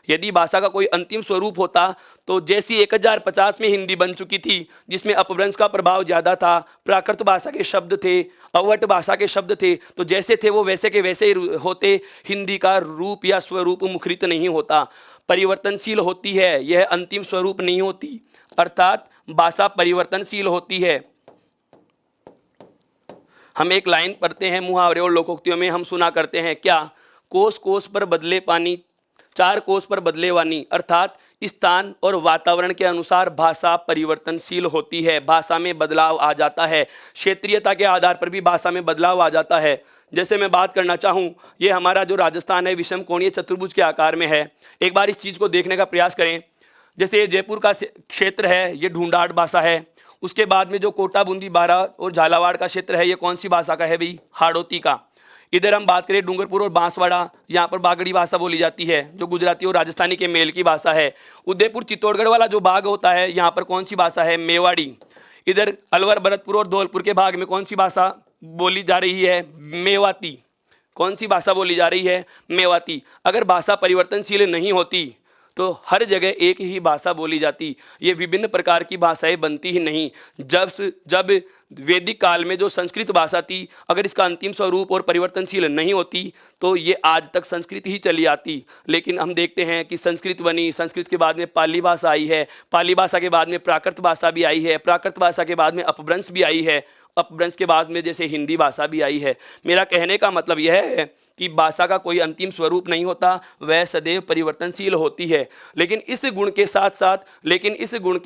यदि भाषा का कोई अंतिम स्वरूप होता तो जैसी 1050 में हिंदी बन चुकी थी, जिसमें अपभ्रंश का प्रभाव ज़्यादा था, प्राकृत भाषा के शब्द थे, अवट भाषा के शब्द थे, तो जैसे थे वो वैसे के वैसे ही होते। हिंदी का रूप या स्वरूप मुखरित नहीं होता, परिवर्तनशील होती है, यह अंतिम स्वरूप नहीं होती। अर्थात भाषा परिवर्तनशील होती है। हम एक लाइन पढ़ते हैं मुहावरे और लोकोक्तियों में, हम सुना करते हैं क्या, कोस कोस पर बदले पानी, चार कोस पर बदले वानी। अर्थात स्थान और वातावरण के अनुसार भाषा परिवर्तनशील होती है, भाषा में बदलाव आ जाता है। क्षेत्रीयता के आधार पर भी भाषा में बदलाव आ जाता है। जैसे मैं बात करना चाहूँ, ये हमारा जो राजस्थान है विषम कोणीय चतुर्भुज के आकार में है। एक बार इस चीज़ को देखने का प्रयास करें। जैसे ये जयपुर का क्षेत्र है, ये ढूंढाड़ भाषा है। उसके बाद में जो कोटा, बूंदी, बारा और झालावाड़ का क्षेत्र है, ये कौन सी भाषा का है भाई, हाड़ौती का। इधर हम बात करें डूंगरपुर और बांसवाड़ा, यहाँ पर बागड़ी भाषा बोली जाती है, जो गुजराती और राजस्थानी के मेल की भाषा है। उदयपुर चित्तौड़गढ़ वाला जो भाग होता है, यहाँ पर कौन सी भाषा है, मेवाड़ी। इधर अलवर, भरतपुर और धौलपुर के भाग में कौन सी भाषा बोली जा रही है, मेवाती। कौन सी भाषा बोली जा रही है, मेवाती। अगर भाषा परिवर्तनशील नहीं होती तो हर जगह एक ही भाषा बोली जाती, ये विभिन्न प्रकार की भाषाएं बनती ही नहीं। जब वैदिक काल में जो संस्कृत भाषा थी, अगर इसका अंतिम स्वरूप और परिवर्तनशील नहीं होती तो ये आज तक संस्कृत ही चली आती। लेकिन हम देखते हैं कि संस्कृत बनी, संस्कृत के बाद में पाली भाषा आई है, पाली भाषा के बाद में प्राकृत भाषा भी आई है, प्राकृत भाषा के बाद में अपभ्रंश भी आई है, अपभ्रंश के बाद में जैसे हिंदी भाषा भी आई है। मेरा कहने का मतलब यह है कि भाषा का कोई अंतिम स्वरूप नहीं होता, वह सदैव परिवर्तनशील होती है। लेकिन इस गुण के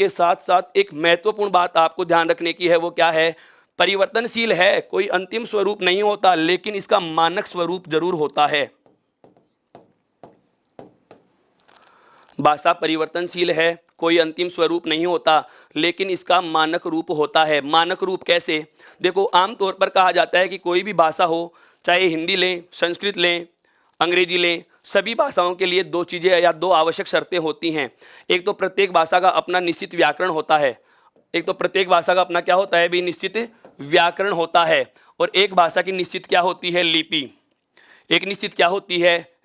साथ साथ एक महत्वपूर्ण बात आपको ध्यान रखने की है, वो क्या है? परिवर्तनशील है, कोई अंतिम स्वरूप नहीं होता, लेकिन इसका मानक स्वरूप जरूर होता है। भाषा परिवर्तनशील है, कोई अंतिम स्वरूप नहीं होता, लेकिन इसका मानक रूप होता है। मानक रूप कैसे? देखो, आमतौर पर कहा जाता है कि कोई भी भाषा हो, चाहे हिंदी लें, संस्कृत लें, अंग्रेजी लें, सभी भाषाओं के लिए दो चीज़ें या दो आवश्यक शर्तें होती हैं। एक तो प्रत्येक भाषा का अपना निश्चित व्याकरण होता है, निश्चित व्याकरण होता है। और एक भाषा की निश्चित क्या होती है?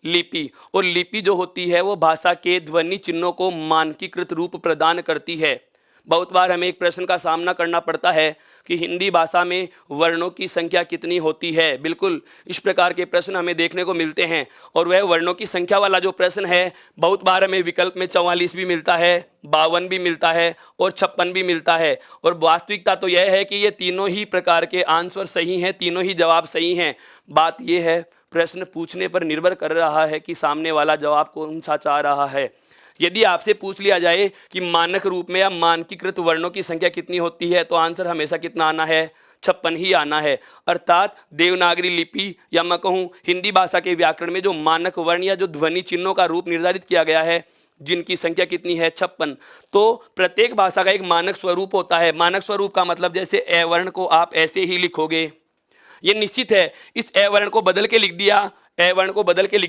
लिपि। और लिपि जो होती है वो भाषा के ध्वनि चिन्हों को मानकीकृत रूप प्रदान करती है। बहुत बार हमें एक प्रश्न का सामना करना पड़ता है कि हिंदी भाषा में वर्णों की संख्या कितनी होती है। बिल्कुल इस प्रकार के प्रश्न हमें देखने को मिलते हैं, और वह वर्णों की संख्या वाला जो प्रश्न है, बहुत बार हमें विकल्प में 44 भी मिलता है, 52 भी मिलता है और 56 भी मिलता है। और वास्तविकता तो यह है कि ये तीनों ही प्रकार के आंसर सही हैं, तीनों ही जवाब सही हैं। बात यह है, प्रश्न पूछने पर निर्भर कर रहा है कि सामने वाला जवाब कौन सा चाह रहा है। यदि आपसे पूछ लिया जाए कि मानक रूप में या मानकीकृत वर्णों की संख्या कितनी होती है, तो आंसर हमेशा कितना आना है? 56 ही आना है। अर्थात देवनागरी लिपि या मैं कहूँ हिंदी भाषा के व्याकरण में जो मानक वर्ण या जो ध्वनि चिन्हों का रूप निर्धारित किया गया है, जिनकी संख्या कितनी है? 56। तो प्रत्येक भाषा का एक मानक स्वरूप होता है। मानक स्वरूप का मतलब जैसे ए वर्ण को आप ऐसे ही लिखोगे, ये निश्चित है। इस ए वर्ण को बदल के लिख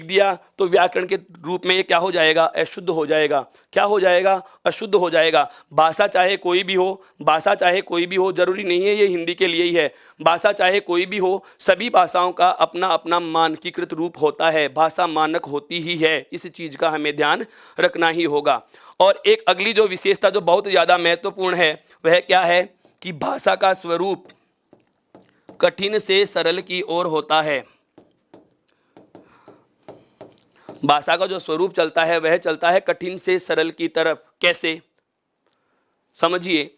दिया, तो व्याकरण के रूप में ये क्या हो जाएगा? अशुद्ध हो जाएगा। क्या हो जाएगा? अशुद्ध हो जाएगा। भाषा चाहे कोई भी हो, जरूरी नहीं है ये हिंदी के लिए ही है, भाषा चाहे कोई भी हो, सभी भाषाओं का अपना अपना मानकीकृत रूप होता है। भाषा मानक होती ही है, इस चीज का हमें ध्यान रखना ही होगा। और एक अगली जो विशेषता जो बहुत ज्यादा महत्वपूर्ण है, वह क्या है कि भाषा का स्वरूप कठिन से सरल की ओर होता है। भाषा का जो स्वरूप चलता है वह चलता है कठिन से सरल की तरफ। कैसे? समझिए।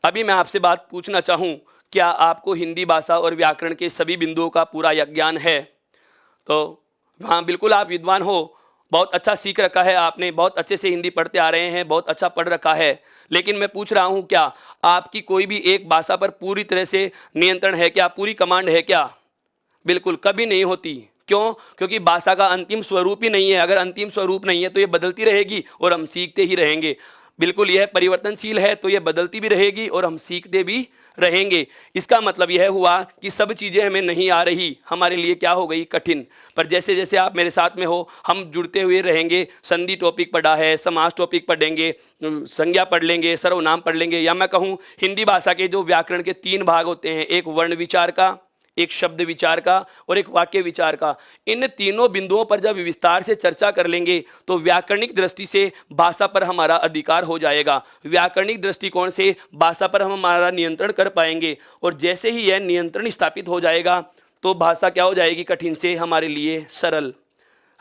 अभी मैं आपसे बात पूछना चाहूं, क्या आपको हिंदी भाषा और व्याकरण के सभी बिंदुओं का पूरा ज्ञान है? तो हाँ, बिल्कुल आप विद्वान हो, बहुत अच्छा सीख रखा है आपने, बहुत अच्छे से हिंदी पढ़ते आ रहे हैं, बहुत अच्छा पढ़ रखा है। लेकिन मैं पूछ रहा हूं, क्या आपकी कोई भी एक भाषा पर पूरी तरह से नियंत्रण है क्या? पूरी कमांड है क्या? बिल्कुल कभी नहीं होती। क्यों? क्योंकि भाषा का अंतिम स्वरूप ही नहीं है। अगर अंतिम स्वरूप नहीं है तो ये बदलती रहेगी और हम सीखते ही रहेंगे। बिल्कुल यह परिवर्तनशील है, तो ये बदलती भी रहेगी और हम सीखते भी रहेंगे। इसका मतलब यह हुआ कि सब चीज़ें हमें नहीं आ रही, हमारे लिए क्या हो गई? कठिन। पर जैसे जैसे आप मेरे साथ में हो, हम जुड़ते हुए रहेंगे। संधि टॉपिक पढ़ा है, समास टॉपिक पढ़ेंगे, संज्ञा पढ़ लेंगे, सर्वनाम पढ़ लेंगे, या मैं कहूँ हिंदी भाषा के जो व्याकरण के 3 भाग होते हैं, एक वर्ण विचार का, एक शब्द विचार का और एक वाक्य विचार का। इन तीनों बिंदुओं पर जब विस्तार से चर्चा कर लेंगे तो व्याकरणिक दृष्टि से भाषा पर हमारा अधिकार हो जाएगा। व्याकरणिक दृष्टिकोण से भाषा पर हम हमारा नियंत्रण कर पाएंगे, और जैसे ही यह नियंत्रण स्थापित हो जाएगा तो भाषा क्या हो जाएगी? कठिन से हमारे लिए सरल।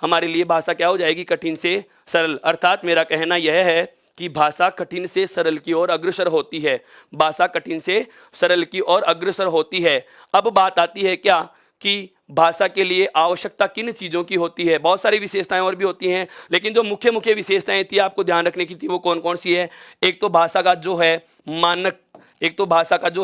हमारे लिए भाषा क्या हो जाएगी? कठिन से सरल। अर्थात मेरा कहना यह है कि भाषा कठिन से सरल की ओर अग्रसर होती है। भाषा कठिन से सरल की ओर अग्रसर होती है। अब बात आती है क्या कि भाषा के लिए आवश्यकता किन चीज़ों की होती है? बहुत सारी विशेषताएं और भी होती हैं, लेकिन जो मुख्य मुख्य विशेषताएं थी आपको ध्यान रखने की थी, वो कौन कौन सी है? एक तो भाषा का जो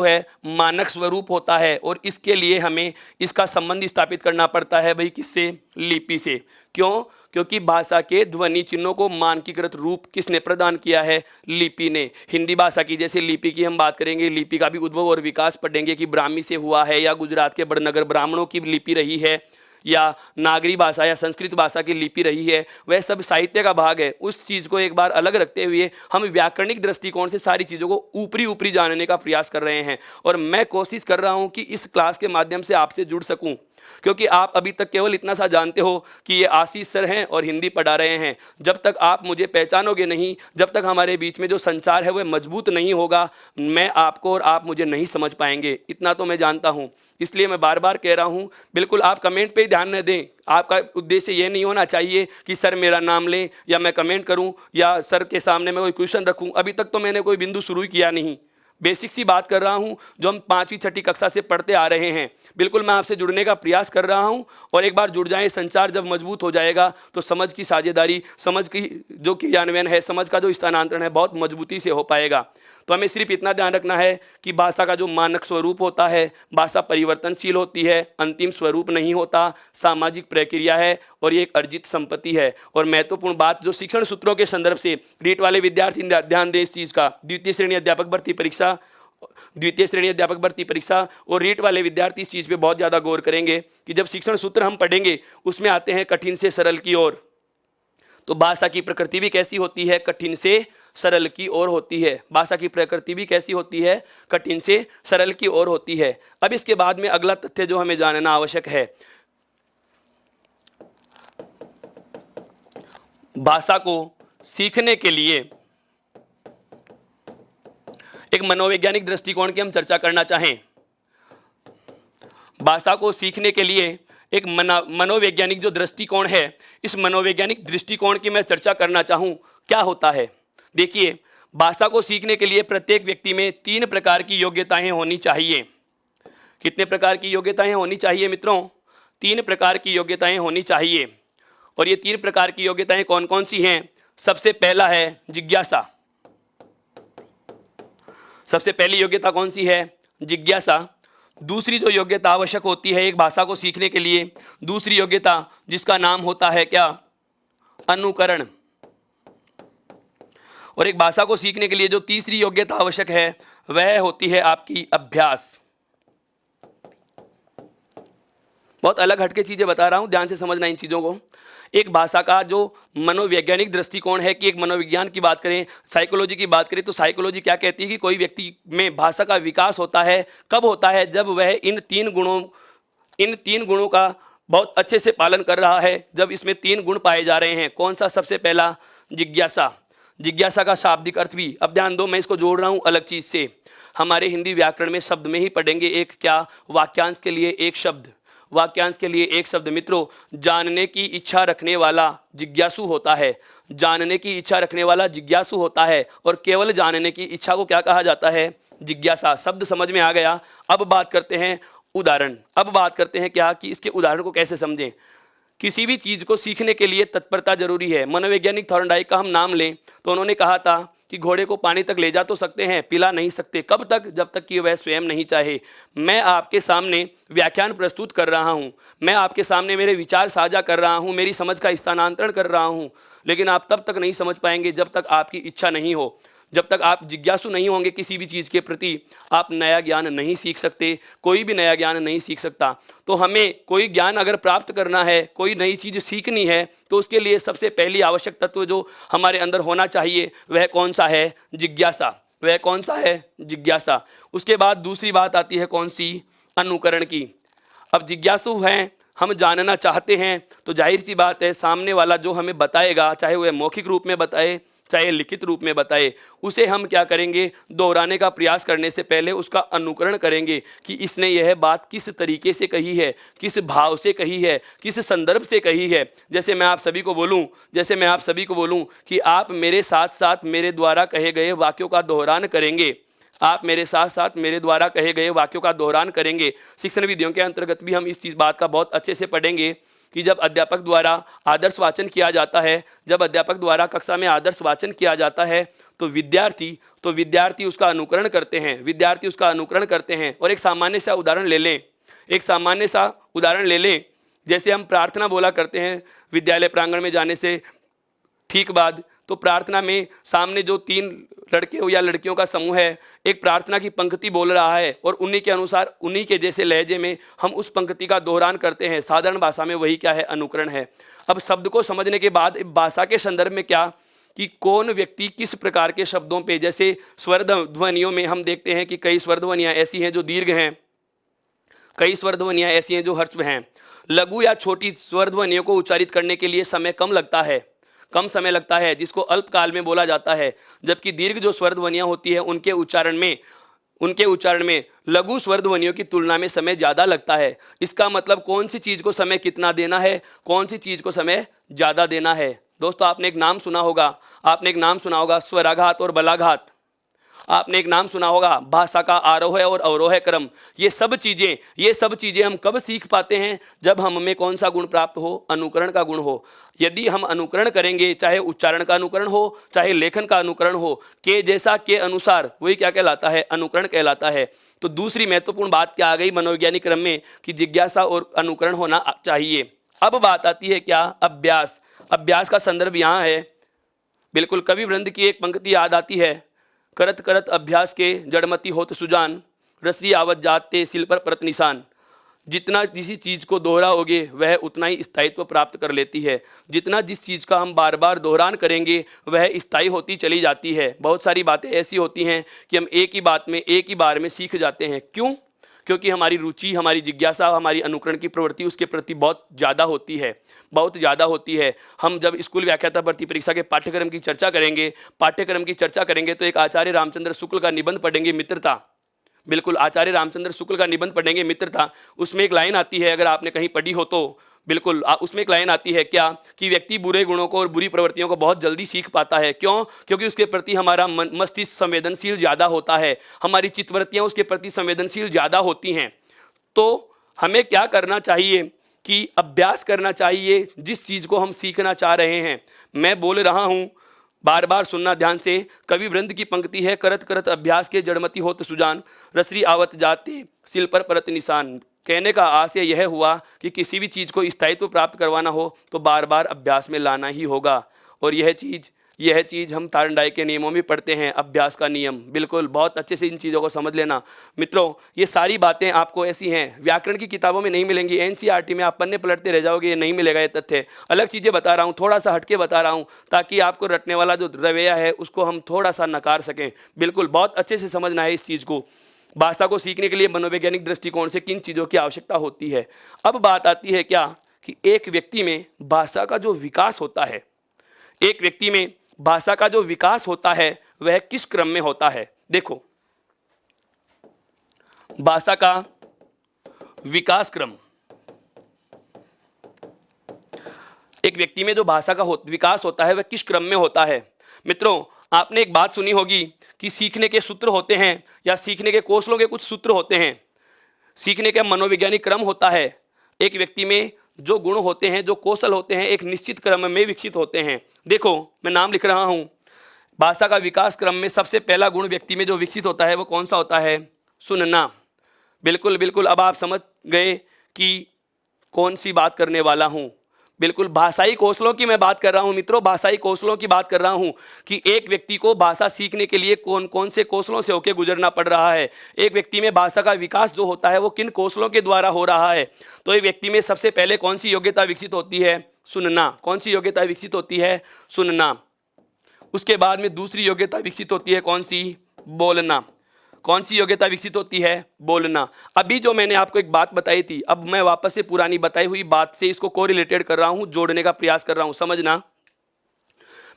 है मानक स्वरूप होता है, और इसके लिए हमें इसका संबंध स्थापित करना पड़ता है। भाई किससे? लिपि से। क्यों? क्योंकि भाषा के ध्वनि चिन्हों को मानकीकृत रूप किसने प्रदान किया है? लिपि ने। हिंदी भाषा की जैसे लिपि की हम बात करेंगे, लिपि का भी उद्भव और विकास पढ़ेंगे कि ब्राह्मी से हुआ है, या गुजरात के बड़नगर ब्राह्मणों की लिपि रही है, या नागरी भाषा या संस्कृत भाषा की लिपि रही है। वह सब साहित्य का भाग है। उस चीज़ को एक बार अलग रखते हुए हम व्याकरणिक दृष्टिकोण से सारी चीज़ों को ऊपरी जानने का प्रयास कर रहे हैं, और मैं कोशिश कर रहा हूं कि इस क्लास के माध्यम से आपसे जुड़ सकूं। क्योंकि आप अभी तक केवल इतना सा जानते हो कि ये आशीष सर हैं और हिंदी पढ़ा रहे हैं। जब तक आप मुझे पहचानोगे नहीं, जब तक हमारे बीच में जो संचार है वह मजबूत नहीं होगा, मैं आपको और आप मुझे नहीं समझ पाएंगे। इतना तो मैं जानता हूँ। इसलिए मैं बार बार कह रहा हूँ, बिल्कुल आप कमेंट पे ही ध्यान न दें। आपका उद्देश्य ये नहीं होना चाहिए कि सर मेरा नाम लें या मैं कमेंट करूँ या सर के सामने मैं कोई क्वेश्चन रखूँ। अभी तक तो मैंने कोई बिंदु शुरू ही किया नहीं। बेसिक सी बात कर रहा हूं जो हम 5वीं 6ठी कक्षा से पढ़ते आ रहे हैं। बिल्कुल मैं आपसे जुड़ने का प्रयास कर रहा हूं, और एक बार जुड़ जाएं, संचार जब मजबूत हो जाएगा तो समझ की साझेदारी, समझ की जो क्रियान्वयन है, समझ का जो स्थानांतरण है बहुत मजबूती से हो पाएगा। तो हमें सिर्फ इतना ध्यान रखना है कि भाषा का जो मानक स्वरूप होता है, भाषा परिवर्तनशील होती है, अंतिम स्वरूप नहीं होता, सामाजिक प्रक्रिया है और ये एक अर्जित संपत्ति है। और महत्वपूर्ण बात जो शिक्षण सूत्रों के संदर्भ से रीट वाले विद्यार्थी ध्यान दें इस चीज़ का, द्वितीय श्रेणी अध्यापक भर्ती परीक्षा और रीट वाले विद्यार्थी इस चीज़ पे बहुत ज़्यादा गौर करेंगे कि जब शिक्षण सूत्र हम पढ़ेंगे उसमें आते हैं कठिन से सरल की ओर। तो भाषा की प्रकृति भी कैसी होती है? कठिन से सरल की ओर होती है। भाषा की प्रकृति भी कैसी होती है? कठिन से सरल की ओर होती है। अब इसके बाद में अगला तथ्य जो हमें जानना आवश्यक है, भाषा को सीखने के लिए एक मनोवैज्ञानिक दृष्टिकोण की हम चर्चा करना चाहें। भाषा को सीखने के लिए एक मनोवैज्ञानिक जो दृष्टिकोण है, इस मनोवैज्ञानिक दृष्टिकोण की मैं चर्चा करना चाहूँ। क्या होता है? देखिए, भाषा को सीखने के लिए प्रत्येक व्यक्ति में 3 प्रकार की योग्यताएं होनी चाहिए। कितने प्रकार की योग्यताएं होनी चाहिए मित्रों? 3 प्रकार की योग्यताएं होनी चाहिए। और ये 3 प्रकार की योग्यताएं कौन कौन सी हैं? सबसे पहला है जिज्ञासा। सबसे पहली योग्यता कौन सी है? जिज्ञासा। दूसरी जो योग्यता आवश्यक होती है एक भाषा को सीखने के लिए, दूसरी योग्यता जिसका नाम होता है क्या? अनुकरण। और एक भाषा को सीखने के लिए जो तीसरी योग्यता आवश्यक है वह होती है आपकी अभ्यास। बहुत अलग हटके चीजें बता रहा हूं, ध्यान से समझना इन चीजों को। एक भाषा का जो मनोवैज्ञानिक दृष्टिकोण है कि एक मनोविज्ञान की बात करें, साइकोलॉजी की बात करें, तो साइकोलॉजी क्या कहती है कि कोई व्यक्ति में भाषा का विकास होता है। कब होता है? जब वह इन तीन गुणों का बहुत अच्छे से पालन कर रहा है। जब इसमें 3 गुण पाए जा रहे हैं। कौन सा? सबसे पहला जिज्ञासा। जिज्ञासा का शाब्दिक अर्थ भी, अब ध्यान दो, मैं इसको जोड़ रहा हूं अलग चीज से। हमारे हिंदी व्याकरण में शब्द में ही पढ़ेंगे एक क्या? वाक्यांश के लिए एक शब्द। वाक्यांश के लिए एक शब्द मित्रों, जानने की इच्छा रखने वाला जिज्ञासु होता है। जानने की इच्छा रखने वाला जिज्ञासु होता है। और केवल जानने की इच्छा को क्या कहा जाता है? जिज्ञासा। शब्द समझ में आ गया। अब बात करते हैं उदाहरण। अब बात करते हैं क्या कि इसके उदाहरण को कैसे समझें। किसी भी चीज को सीखने के लिए तत्परता जरूरी है। मनोवैज्ञानिक थॉर्नडाइक का हम नाम लें तो उन्होंने कहा था कि घोड़े को पानी तक ले जा तो सकते हैं, पिला नहीं सकते। कब तक? जब तक कि वह स्वयं नहीं चाहे। मैं आपके सामने व्याख्यान प्रस्तुत कर रहा हूं, मैं आपके सामने मेरे विचार साझा कर रहा हूं, मेरी समझ का स्थानांतरण कर रहा हूं, लेकिन आप तब तक नहीं समझ पाएंगे जब तक आपकी इच्छा नहीं हो। जब तक आप जिज्ञासु नहीं होंगे किसी भी चीज़ के प्रति, आप नया ज्ञान नहीं सीख सकते। कोई भी नया ज्ञान नहीं सीख सकता। तो हमें कोई ज्ञान अगर प्राप्त करना है, कोई नई चीज़ सीखनी है, तो उसके लिए सबसे पहली आवश्यक तत्व जो हमारे अंदर होना चाहिए वह कौन सा है? जिज्ञासा। वह कौन सा है? जिज्ञासा। उसके बाद दूसरी बात आती है कौन सी? अनुकरण की। अब जिज्ञासु हैं, हम जानना चाहते हैं, तो जाहिर सी बात है सामने वाला जो हमें बताएगा, चाहे वह मौखिक रूप में बताए चाहे लिखित रूप में बताए, उसे हम क्या करेंगे? दोहराने का प्रयास करने से पहले उसका अनुकरण करेंगे कि इसने यह बात किस तरीके से कही है, किस भाव से कही है, किस संदर्भ से कही है। जैसे मैं आप सभी को बोलूं कि आप मेरे साथ साथ मेरे द्वारा कहे गए वाक्यों का दोहरान करेंगे। आप मेरे साथ साथ मेरे द्वारा कहे गए वाक्यों का दोहरान करेंगे। शिक्षण विधियों के अंतर्गत भी हम इस चीज़ बात का बहुत अच्छे से पढ़ेंगे कि जब अध्यापक द्वारा आदर्श वाचन किया जाता है, जब अध्यापक द्वारा कक्षा में आदर्श वाचन किया जाता है तो विद्यार्थी उसका अनुकरण करते हैं। और एक सामान्य सा उदाहरण ले लें, जैसे हम प्रार्थना बोला करते हैं विद्यालय प्रांगण में जाने से ठीक बाद, तो प्रार्थना में सामने जो 3 लड़के या लड़कियों का समूह है, एक प्रार्थना की पंक्ति बोल रहा है और उन्हीं के अनुसार, उन्हीं के जैसे लहजे में हम उस पंक्ति का दोहरान करते हैं। साधारण भाषा में वही क्या है? अनुकरण है। अब शब्द को समझने के बाद भाषा के संदर्भ में क्या कि कौन व्यक्ति किस प्रकार के शब्दों पे, जैसे स्वर ध्वनियों में हम देखते हैं कि कई स्वर ध्वनियाँ ऐसी हैं जो दीर्घ हैं, कई स्वर ध्वनियां ऐसी हैं जो ह्रस्व हैं। लघु या छोटी स्वर ध्वनियों को उच्चारित करने के लिए समय कम लगता है, कम समय लगता है, जिसको अल्पकाल में बोला जाता है। जबकि दीर्घ जो स्वर ध्वनियां होती है उनके उच्चारण में लघु स्वर ध्वनियों की तुलना में समय ज्यादा लगता है। इसका मतलब कौन सी चीज को समय कितना देना है, कौन सी चीज को समय ज्यादा देना है। दोस्तों आपने एक नाम सुना होगा स्वराघात और बलाघात। आपने एक नाम सुना होगा भाषा का आरोह और अवरोह क्रम। ये सब चीजें हम कब सीख पाते हैं? जब हम में कौन सा गुण प्राप्त हो? अनुकरण का गुण हो। यदि हम अनुकरण करेंगे, चाहे उच्चारण का अनुकरण हो, चाहे लेखन का अनुकरण हो, के जैसा के अनुसार, वही क्या कहलाता है? अनुकरण कहलाता है। तो दूसरी महत्वपूर्ण बात क्या आ गई मनोवैज्ञानिक क्रम में कि जिज्ञासा और अनुकरण होना चाहिए। अब बात आती है क्या? अभ्यास। अभ्यास का संदर्भ यहाँ है। बिल्कुल कवि वृंद की एक पंक्ति याद आती है, करत करत अभ्यास के जड़मति होत सुजान, रसरी आवत जाते सिल पर परत निशान। जितना किसी चीज को दोहराओगे वह उतना ही स्थायित्व प्राप्त कर लेती है। जितना जिस चीज का हम बार बार दोहरान करेंगे वह स्थायी होती चली जाती है। बहुत सारी बातें ऐसी होती हैं कि हम एक ही बात में एक ही बार में सीख जाते हैं। क्यों? क्योंकि हमारी रुचि, हमारी जिज्ञासा, हमारी अनुकरण की प्रवृत्ति उसके प्रति बहुत ज़्यादा होती है, बहुत ज़्यादा होती है। हम जब स्कूल व्याख्याता भर्ती परीक्षा के पाठ्यक्रम की चर्चा करेंगे तो एक आचार्य रामचंद्र शुक्ल का निबंध पढ़ेंगे, मित्रता। बिल्कुल आचार्य रामचंद्र शुक्ल का निबंध पढ़ेंगे, मित्रता। उसमें एक लाइन आती है, अगर आपने कहीं पढ़ी हो तो बिल्कुल उसमें एक लाइन आती है क्या, कि व्यक्ति बुरे गुणों को और बुरी प्रवृत्तियों को बहुत जल्दी सीख पाता है। क्यों? क्योंकि उसके प्रति हमारा मस्तिष्क संवेदनशील ज़्यादा होता है, हमारी चित्तवृत्तियाँ उसके प्रति संवेदनशील ज़्यादा होती हैं। तो हमें क्या करना चाहिए कि अभ्यास करना चाहिए जिस चीज़ को हम सीखना चाह रहे हैं। मैं बोल रहा हूँ, बार बार सुनना ध्यान से। कवि वृंद की पंक्ति है, करत करत अभ्यास के जड़मति होत सुजान, रसरी आवत जाते सिल पर परत निशान। कहने का आशय यह हुआ कि किसी भी चीज़ को स्थायित्व प्राप्त करवाना हो तो बार बार अभ्यास में लाना ही होगा। और यह चीज़ हम थार्नडाइक के नियमों में पढ़ते हैं, अभ्यास का नियम। बिल्कुल बहुत अच्छे से इन चीज़ों को समझ लेना मित्रों। ये सारी बातें आपको ऐसी हैं, व्याकरण की किताबों में नहीं मिलेंगी, एनसीईआरटी में आप पन्ने पलटते रह जाओगे, ये नहीं मिलेगा। ये तथ्य अलग चीज़ें बता रहा हूँ, थोड़ा सा हटके बता रहा हूँ, ताकि आपको रटने वाला जो रवैया है उसको हम थोड़ा सा नकार सकें। बिल्कुल बहुत अच्छे से समझना है इस चीज़ को। भाषा को सीखने के लिए मनोवैज्ञानिक दृष्टिकोण से किन चीज़ों की आवश्यकता होती है। अब बात आती है क्या, कि एक व्यक्ति में भाषा का जो विकास होता है, एक व्यक्ति में भाषा का जो विकास होता है वह किस क्रम में होता है। देखो, भाषा का विकास क्रम, एक व्यक्ति में जो भाषा का विकास होता है वह किस क्रम में होता है। मित्रों आपने एक बात सुनी होगी कि सीखने के सूत्र होते हैं, या सीखने के कौशलों के कुछ सूत्र होते हैं, सीखने का मनोवैज्ञानिक क्रम होता है। एक व्यक्ति में जो गुण होते हैं, जो कौशल होते हैं, एक निश्चित क्रम में विकसित होते हैं। देखो मैं नाम लिख रहा हूं, भाषा का विकास क्रम में सबसे पहला गुण व्यक्ति में जो विकसित होता है वो कौन सा होता है? सुनना। बिल्कुल बिल्कुल, अब आप समझ गए कि कौन सी बात करने वाला हूं। बिल्कुल भाषाई कौशलों की मैं बात कर रहा हूं मित्रों, भाषाई कौशलों की बात कर रहा हूं कि एक व्यक्ति को भाषा सीखने के लिए कौन कौन से कौशलों से होकर गुजरना पड़ रहा है। एक व्यक्ति में भाषा का विकास जो होता है वो किन कौशलों के द्वारा हो रहा है। तो एक व्यक्ति में सबसे पहले कौन सी योग्यता विकसित होती है? सुनना। कौन सी योग्यता विकसित होती है? सुनना। उसके बाद में दूसरी योग्यता विकसित होती है कौन सी? बोलना। कौन सी योग्यता विकसित होती है? बोलना। अभी जो मैंने आपको एक बात बताई थी, अब मैं वापस से पुरानी बताई हुई बात से इसको कोरिलेटेड कर रहा हूं, जोड़ने का प्रयास कर रहा हूं, समझना।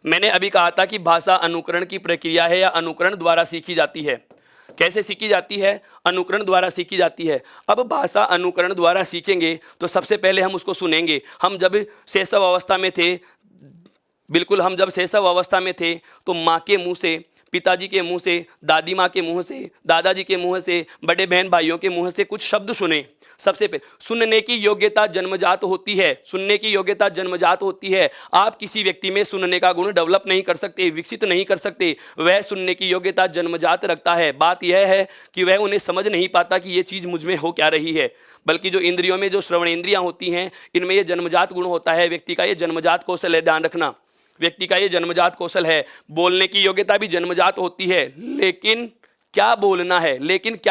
मैंने अभी कहा था कि भाषा अनुकरण की प्रक्रिया है या अनुकरण द्वारा सीखी जाती है। कैसे सीखी जाती है? अनुकरण द्वारा सीखी जाती है। अब भाषा अनुकरण द्वारा सीखेंगे तो सबसे पहले हम उसको सुनेंगे। हम जब शैशव अवस्था में थे, बिल्कुल हम जब शैशव अवस्था में थे तो माँ के मुंह से, पिताजी के मुंह से, दादी माँ के मुंह से, दादाजी के मुंह से, बड़े बहन भाइयों के मुंह से कुछ शब्द सुने। सबसे पहले सुनने की योग्यता जन्मजात होती है, सुनने की योग्यता जन्मजात होती है। आप किसी व्यक्ति में सुनने का गुण डेवलप नहीं कर सकते, विकसित नहीं कर सकते, वह सुनने की योग्यता जन्मजात रखता है। बात यह है कि वह उन्हें समझ नहीं पाता कि ये चीज़ मुझ में हो क्या रही है, बल्कि जो इंद्रियों में जो श्रवण इंद्रियां होती हैं इनमें यह जन्मजात गुण होता है। व्यक्ति का ये जन्मजात कौशल है, ध्यान रखना, व्यक्ति का ये जन्मजात कौशल है। बोलने की योग्यता भी जन्मजात होती है, लेकिन क्या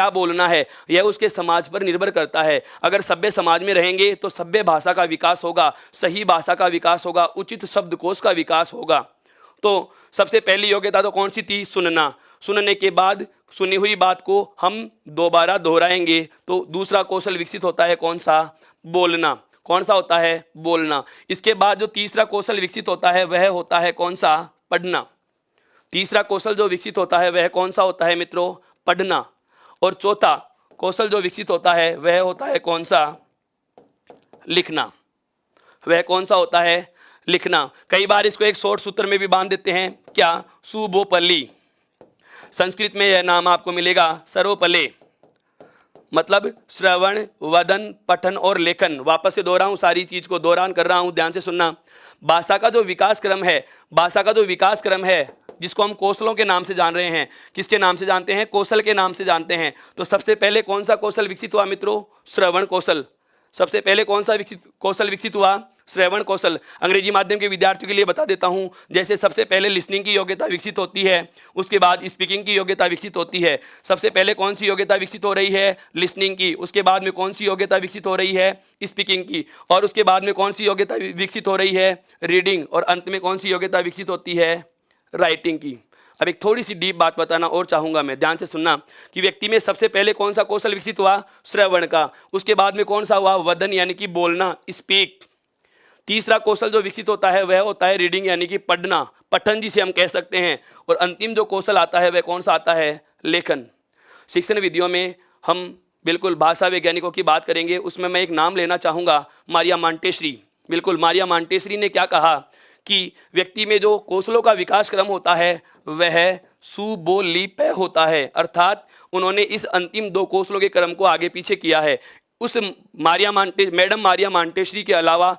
बोलना है यह उसके समाज पर निर्भर करता है। अगर सभ्य समाज में रहेंगे तो सभ्य भाषा का विकास होगा, सही भाषा का विकास होगा, उचित शब्दकोश का विकास होगा। तो सबसे पहली योग्यता तो कौन सी थी? सुनना। सुनने के बाद सुनी हुई बात को हम दोबारा दोहराएंगे तो दूसरा कौशल विकसित होता है कौन सा? बोलना। कौन सा होता है? बोलना। इसके बाद जो तीसरा कौशल विकसित होता है वह होता है कौन सा? पढ़ना। तीसरा कौशल जो विकसित होता है वह कौन सा होता है मित्रों? पढ़ना। और चौथा कौशल जो विकसित होता है वह होता है कौन सा? लिखना। वह कौन सा होता है? लिखना। कई बार इसको एक शॉर्ट सूत्र में भी बांध देते हैं, क्या? सुबोपल्ली। संस्कृत में यह नाम आपको मिलेगा सर्वपले, मतलब श्रवण, वदन, पठन और लेखन। वापस से दोहराऊं, सारी चीज को दोहरान कर रहा हूं, ध्यान से सुनना। भाषा का जो विकास क्रम है, भाषा का जो विकास क्रम है जिसको हम कौशलों के नाम से जान रहे हैं, किसके नाम से जानते हैं? कौशल के नाम से जानते हैं। तो सबसे पहले कौन सा कौशल विकसित हुआ मित्रों? श्रवण कौशल। सबसे पहले कौन सा कौशल विकसित हुआ? श्रवण कौशल। अंग्रेजी माध्यम के विद्यार्थियों के लिए बता देता हूं, जैसे सबसे पहले लिसनिंग की योग्यता विकसित होती है, उसके बाद स्पीकिंग की योग्यता विकसित होती है। सबसे पहले कौन सी योग्यता विकसित हो रही है? लिसनिंग की। उसके बाद में कौन सी योग्यता विकसित हो रही है? स्पीकिंग की। और उसके बाद में कौन सी योग्यता विकसित हो रही है? रीडिंग। और अंत में कौन सी योग्यता विकसित होती है? राइटिंग की। अब एक थोड़ी सी डीप बात बताना और चाहूंगा मैं, ध्यान से सुनना, कि व्यक्ति में सबसे पहले कौन सा कौशल विकसित हुआ? श्रवण का। उसके बाद में कौन सा हुआ? वदन, यानी कि बोलना, स्पीक। तीसरा कौशल जो विकसित होता है वह होता है रीडिंग, यानी कि पढ़ना, पठन जिसे हम कह सकते हैं। और अंतिम जो कौशल आता है वह कौन सा आता है? लेखन। शिक्षण विधियों में हम बिल्कुल भाषा वैज्ञानिकों की बात करेंगे, उसमें मैं एक नाम लेना चाहूंगा, मारिया मांटेश्री। बिल्कुल, मारिया मांटेश्री ने क्या कहा कि व्यक्ति में जो कौशलों का विकास क्रम होता है वह सुबोलिपय होता है। अर्थात उन्होंने इस अंतिम दो कौशलों के क्रम को आगे पीछे किया है। उस मैडम मारिया मांटेश्री के अलावा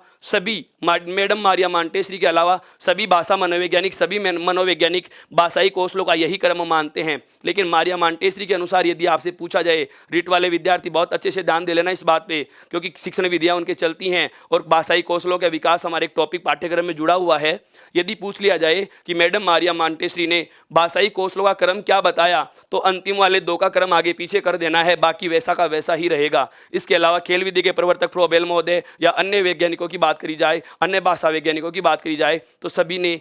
सभी भाषा मनोवैज्ञानिक, सभी मनोवैज्ञानिक भाषाई कौशलों का यही क्रम मानते हैं। लेकिन मारिया मांटेश्री के अनुसार यदि आपसे पूछा जाए, रीट वाले विद्यार्थी बहुत अच्छे से ध्यान दे लेना इस बात पे, क्योंकि शिक्षण विधियां उनके चलती हैं और भाषाई कौशलों का विकास हमारे एक टॉपिक पाठ्यक्रम में जुड़ा हुआ है। यदि पूछ लिया जाए कि मैडम मारिया मांटेश्री ने भाषाई कौशलों का क्रम क्या बताया, तो अंतिम वाले दो का क्रम आगे पीछे कर देना है, बाकी वैसा का वैसा ही रहेगा। इसके अलावा खेल विधि के प्रवर्तक फ्रोबेल महोदय या अन्य वैज्ञानिकों की बात करी जाए, अन्य भाषा वैज्ञानिकों की बात करी जाए, तो सभी ने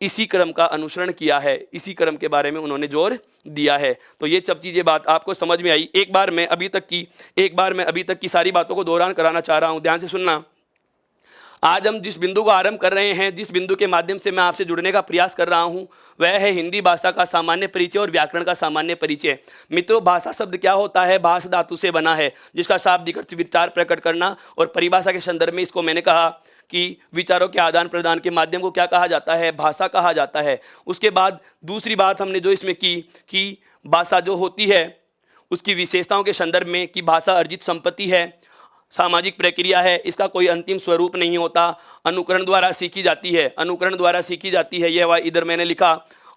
इसी क्रम का अनुसरण किया है, इसी क्रम के बारे में उन्होंने जोर दिया है। तो ये सब चीजें बात आपको समझ में आई। एक बार मैं अभी तक की सारी बातों को दोहरान कराना चाह रहा हूं, ध्यान से सुनना। आज हम जिस बिंदु को आरंभ कर रहे हैं, जिस बिंदु के माध्यम से मैं आपसे जुड़ने का प्रयास कर रहा हूं, वह है हिंदी भाषा का सामान्य परिचय और व्याकरण का सामान्य परिचय। मित्रों, भाषा शब्द क्या होता है? भाष धातु से बना है, जिसका शाब्दिक अर्थ विचार प्रकट करना, और परिभाषा के संदर्भ में इसको मैंने कहा कि विचारों के आदान प्रदान के माध्यम को क्या कहा जाता है? भाषा कहा जाता है। उसके बाद दूसरी बात हमने जो इसमें की कि भाषा जो होती है उसकी विशेषताओं के संदर्भ में कि भाषा अर्जित संपत्ति है, सामाजिक प्रक्रिया है, इसका कोई अंतिम स्वरूप नहीं होता, अनुकरण द्वारा सीखी जाती है, अनुकरण द्वारा सीखी जाती है, यह इधर मैंने लिखा,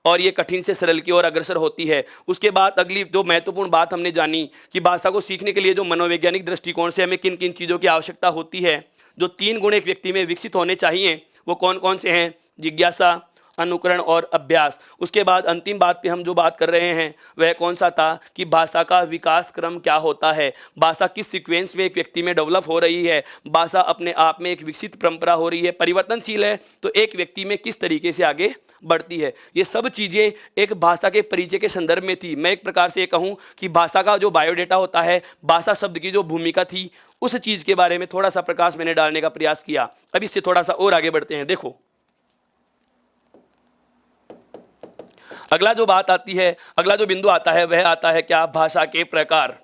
और ये कठिन से सरल की ओर अग्रसर होती है। उसके बाद अगली जो महत्वपूर्ण बात हमने जानी कि भाषा को सीखने के लिए जो मनोवैज्ञानिक दृष्टिकोण से हमें किन किन चीज़ों की आवश्यकता होती है, जो 3 गुण एक व्यक्ति में विकसित होने चाहिए, वो कौन कौन से हैं? जिज्ञासा, अनुकरण और अभ्यास। उसके बाद अंतिम बात पे हम जो बात कर रहे हैं वह कौन सा था कि भाषा का विकास क्रम क्या होता है, भाषा किस सीक्वेंस में एक व्यक्ति में डेवलप हो रही है, भाषा अपने आप में एक विकसित परंपरा हो रही है, परिवर्तनशील है, तो एक व्यक्ति में किस तरीके से आगे बढ़ती है। ये सब चीज़ें एक भाषा के परिचय के संदर्भ में थी। मैं एक प्रकार से ये कहूँ कि भाषा का जो बायोडेटा होता है, भाषा शब्द की जो भूमिका थी, उस चीज़ के बारे में थोड़ा सा प्रकाश मैंने डालने का प्रयास किया। अब इससे थोड़ा सा और आगे बढ़ते हैं। देखो, अगला जो बात आती है, अगला जो बिंदु आता है वह आता है क्या? भाषा के प्रकार।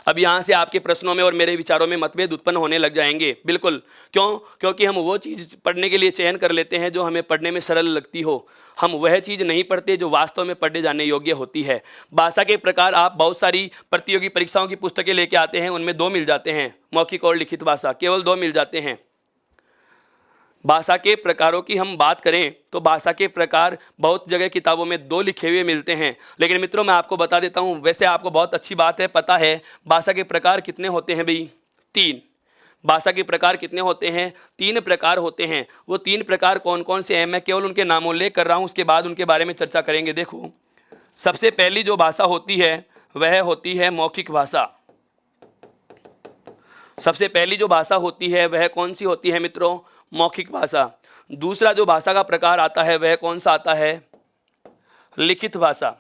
अब यहाँ से आपके प्रश्नों में और मेरे विचारों में मतभेद उत्पन्न होने लग जाएंगे। बिल्कुल, क्यों? क्योंकि हम वो चीज़ पढ़ने के लिए चयन कर लेते हैं जो हमें पढ़ने में सरल लगती हो, हम वह चीज़ नहीं पढ़ते जो वास्तव में पढ़े जाने योग्य होती है। भाषा के प्रकार आप बहुत सारी प्रतियोगी परीक्षाओं की पुस्तकें लेके आते हैं, उनमें 2 मिल जाते हैं, मौखिक और लिखित भाषा, केवल 2 मिल जाते हैं। भाषा के प्रकारों की हम बात करें तो भाषा के प्रकार बहुत जगह किताबों में 2 लिखे हुए मिलते हैं, लेकिन मित्रों मैं आपको बता देता हूं, वैसे आपको बहुत अच्छी बात है, पता है भाषा के प्रकार कितने होते हैं भाई? 3। भाषा के प्रकार कितने होते हैं? 3 प्रकार होते हैं। वो 3 प्रकार कौन कौन से हैं, मैं केवल उनके नामोल्लेख कर रहा हूं, उसके बाद उनके बारे में चर्चा करेंगे। देखो, सबसे पहली जो भाषा होती है वह होती है मौखिक भाषा। सबसे पहली जो भाषा होती है वह कौन सी होती है मित्रों? मौखिक भाषा। दूसरा जो भाषा का प्रकार आता है वह कौन सा आता है? लिखित भाषा।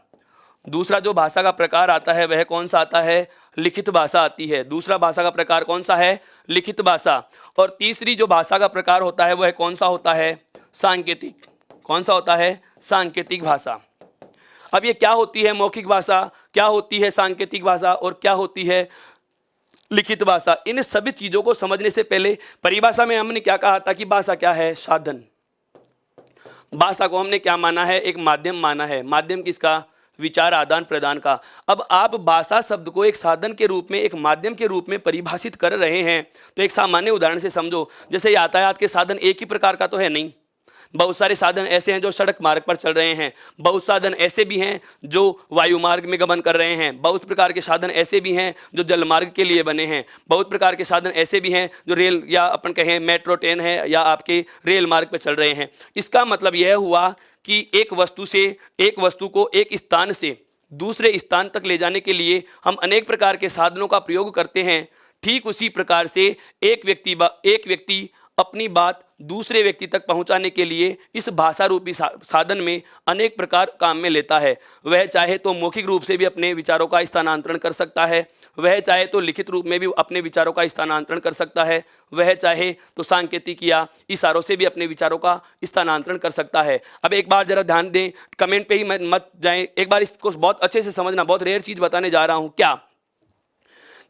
दूसरा जो भाषा का प्रकार आता है वह कौन सा आता है? लिखित भाषा आती है। दूसरा भाषा का प्रकार कौन सा है? लिखित भाषा। और तीसरी जो भाषा का प्रकार होता है वह कौन सा होता है? सांकेतिक। कौन सा होता है? सांकेतिक भाषा। अब ये क्या होती है मौखिक भाषा, क्या होती है सांकेतिक भाषा और क्या होती है लिखित भाषा? इन सभी चीजों को समझने से पहले परिभाषा में हमने क्या कहा था कि भाषा क्या है? साधन। भाषा को हमने क्या माना है? एक माध्यम माना है। माध्यम किसका? विचार आदान प्रदान का। अब आप भाषा शब्द को एक साधन के रूप में, एक माध्यम के रूप में परिभाषित कर रहे हैं, तो एक सामान्य उदाहरण से समझो। जैसे यातायात के साधन एक ही प्रकार का तो है नहीं, बहुत सारे साधन ऐसे हैं जो सड़क मार्ग पर चल रहे हैं, बहुत साधन ऐसे भी हैं जो वायु मार्ग में गमन कर रहे हैं, बहुत प्रकार के साधन ऐसे भी हैं जो जल मार्ग के लिए बने हैं, बहुत प्रकार के साधन ऐसे भी हैं जो रेल या अपन कहें मेट्रो ट्रेन है या आपके रेल मार्ग पर चल रहे हैं। इसका मतलब यह हुआ कि एक वस्तु को एक स्थान से दूसरे स्थान तक ले जाने के लिए हम अनेक प्रकार के साधनों का प्रयोग करते हैं। ठीक उसी प्रकार से एक व्यक्ति अपनी बात दूसरे व्यक्ति तक पहुंचाने के लिए इस भाषा रूपी साधन में अनेक प्रकार काम में लेता है। वह चाहे तो मौखिक रूप से भी अपने विचारों का स्थानांतरण कर सकता है, वह चाहे तो लिखित रूप में भी अपने विचारों का स्थानांतरण कर सकता है, वह चाहे तो सांकेतिक या इशारों से भी अपने विचारों का स्थानांतरण कर सकता है। अब एक बार जरा ध्यान दें, कमेंट पे ही मत जाएं, एक बार इसको बहुत अच्छे से समझना। बहुत रेयर चीज बताने जा रहा हूं क्या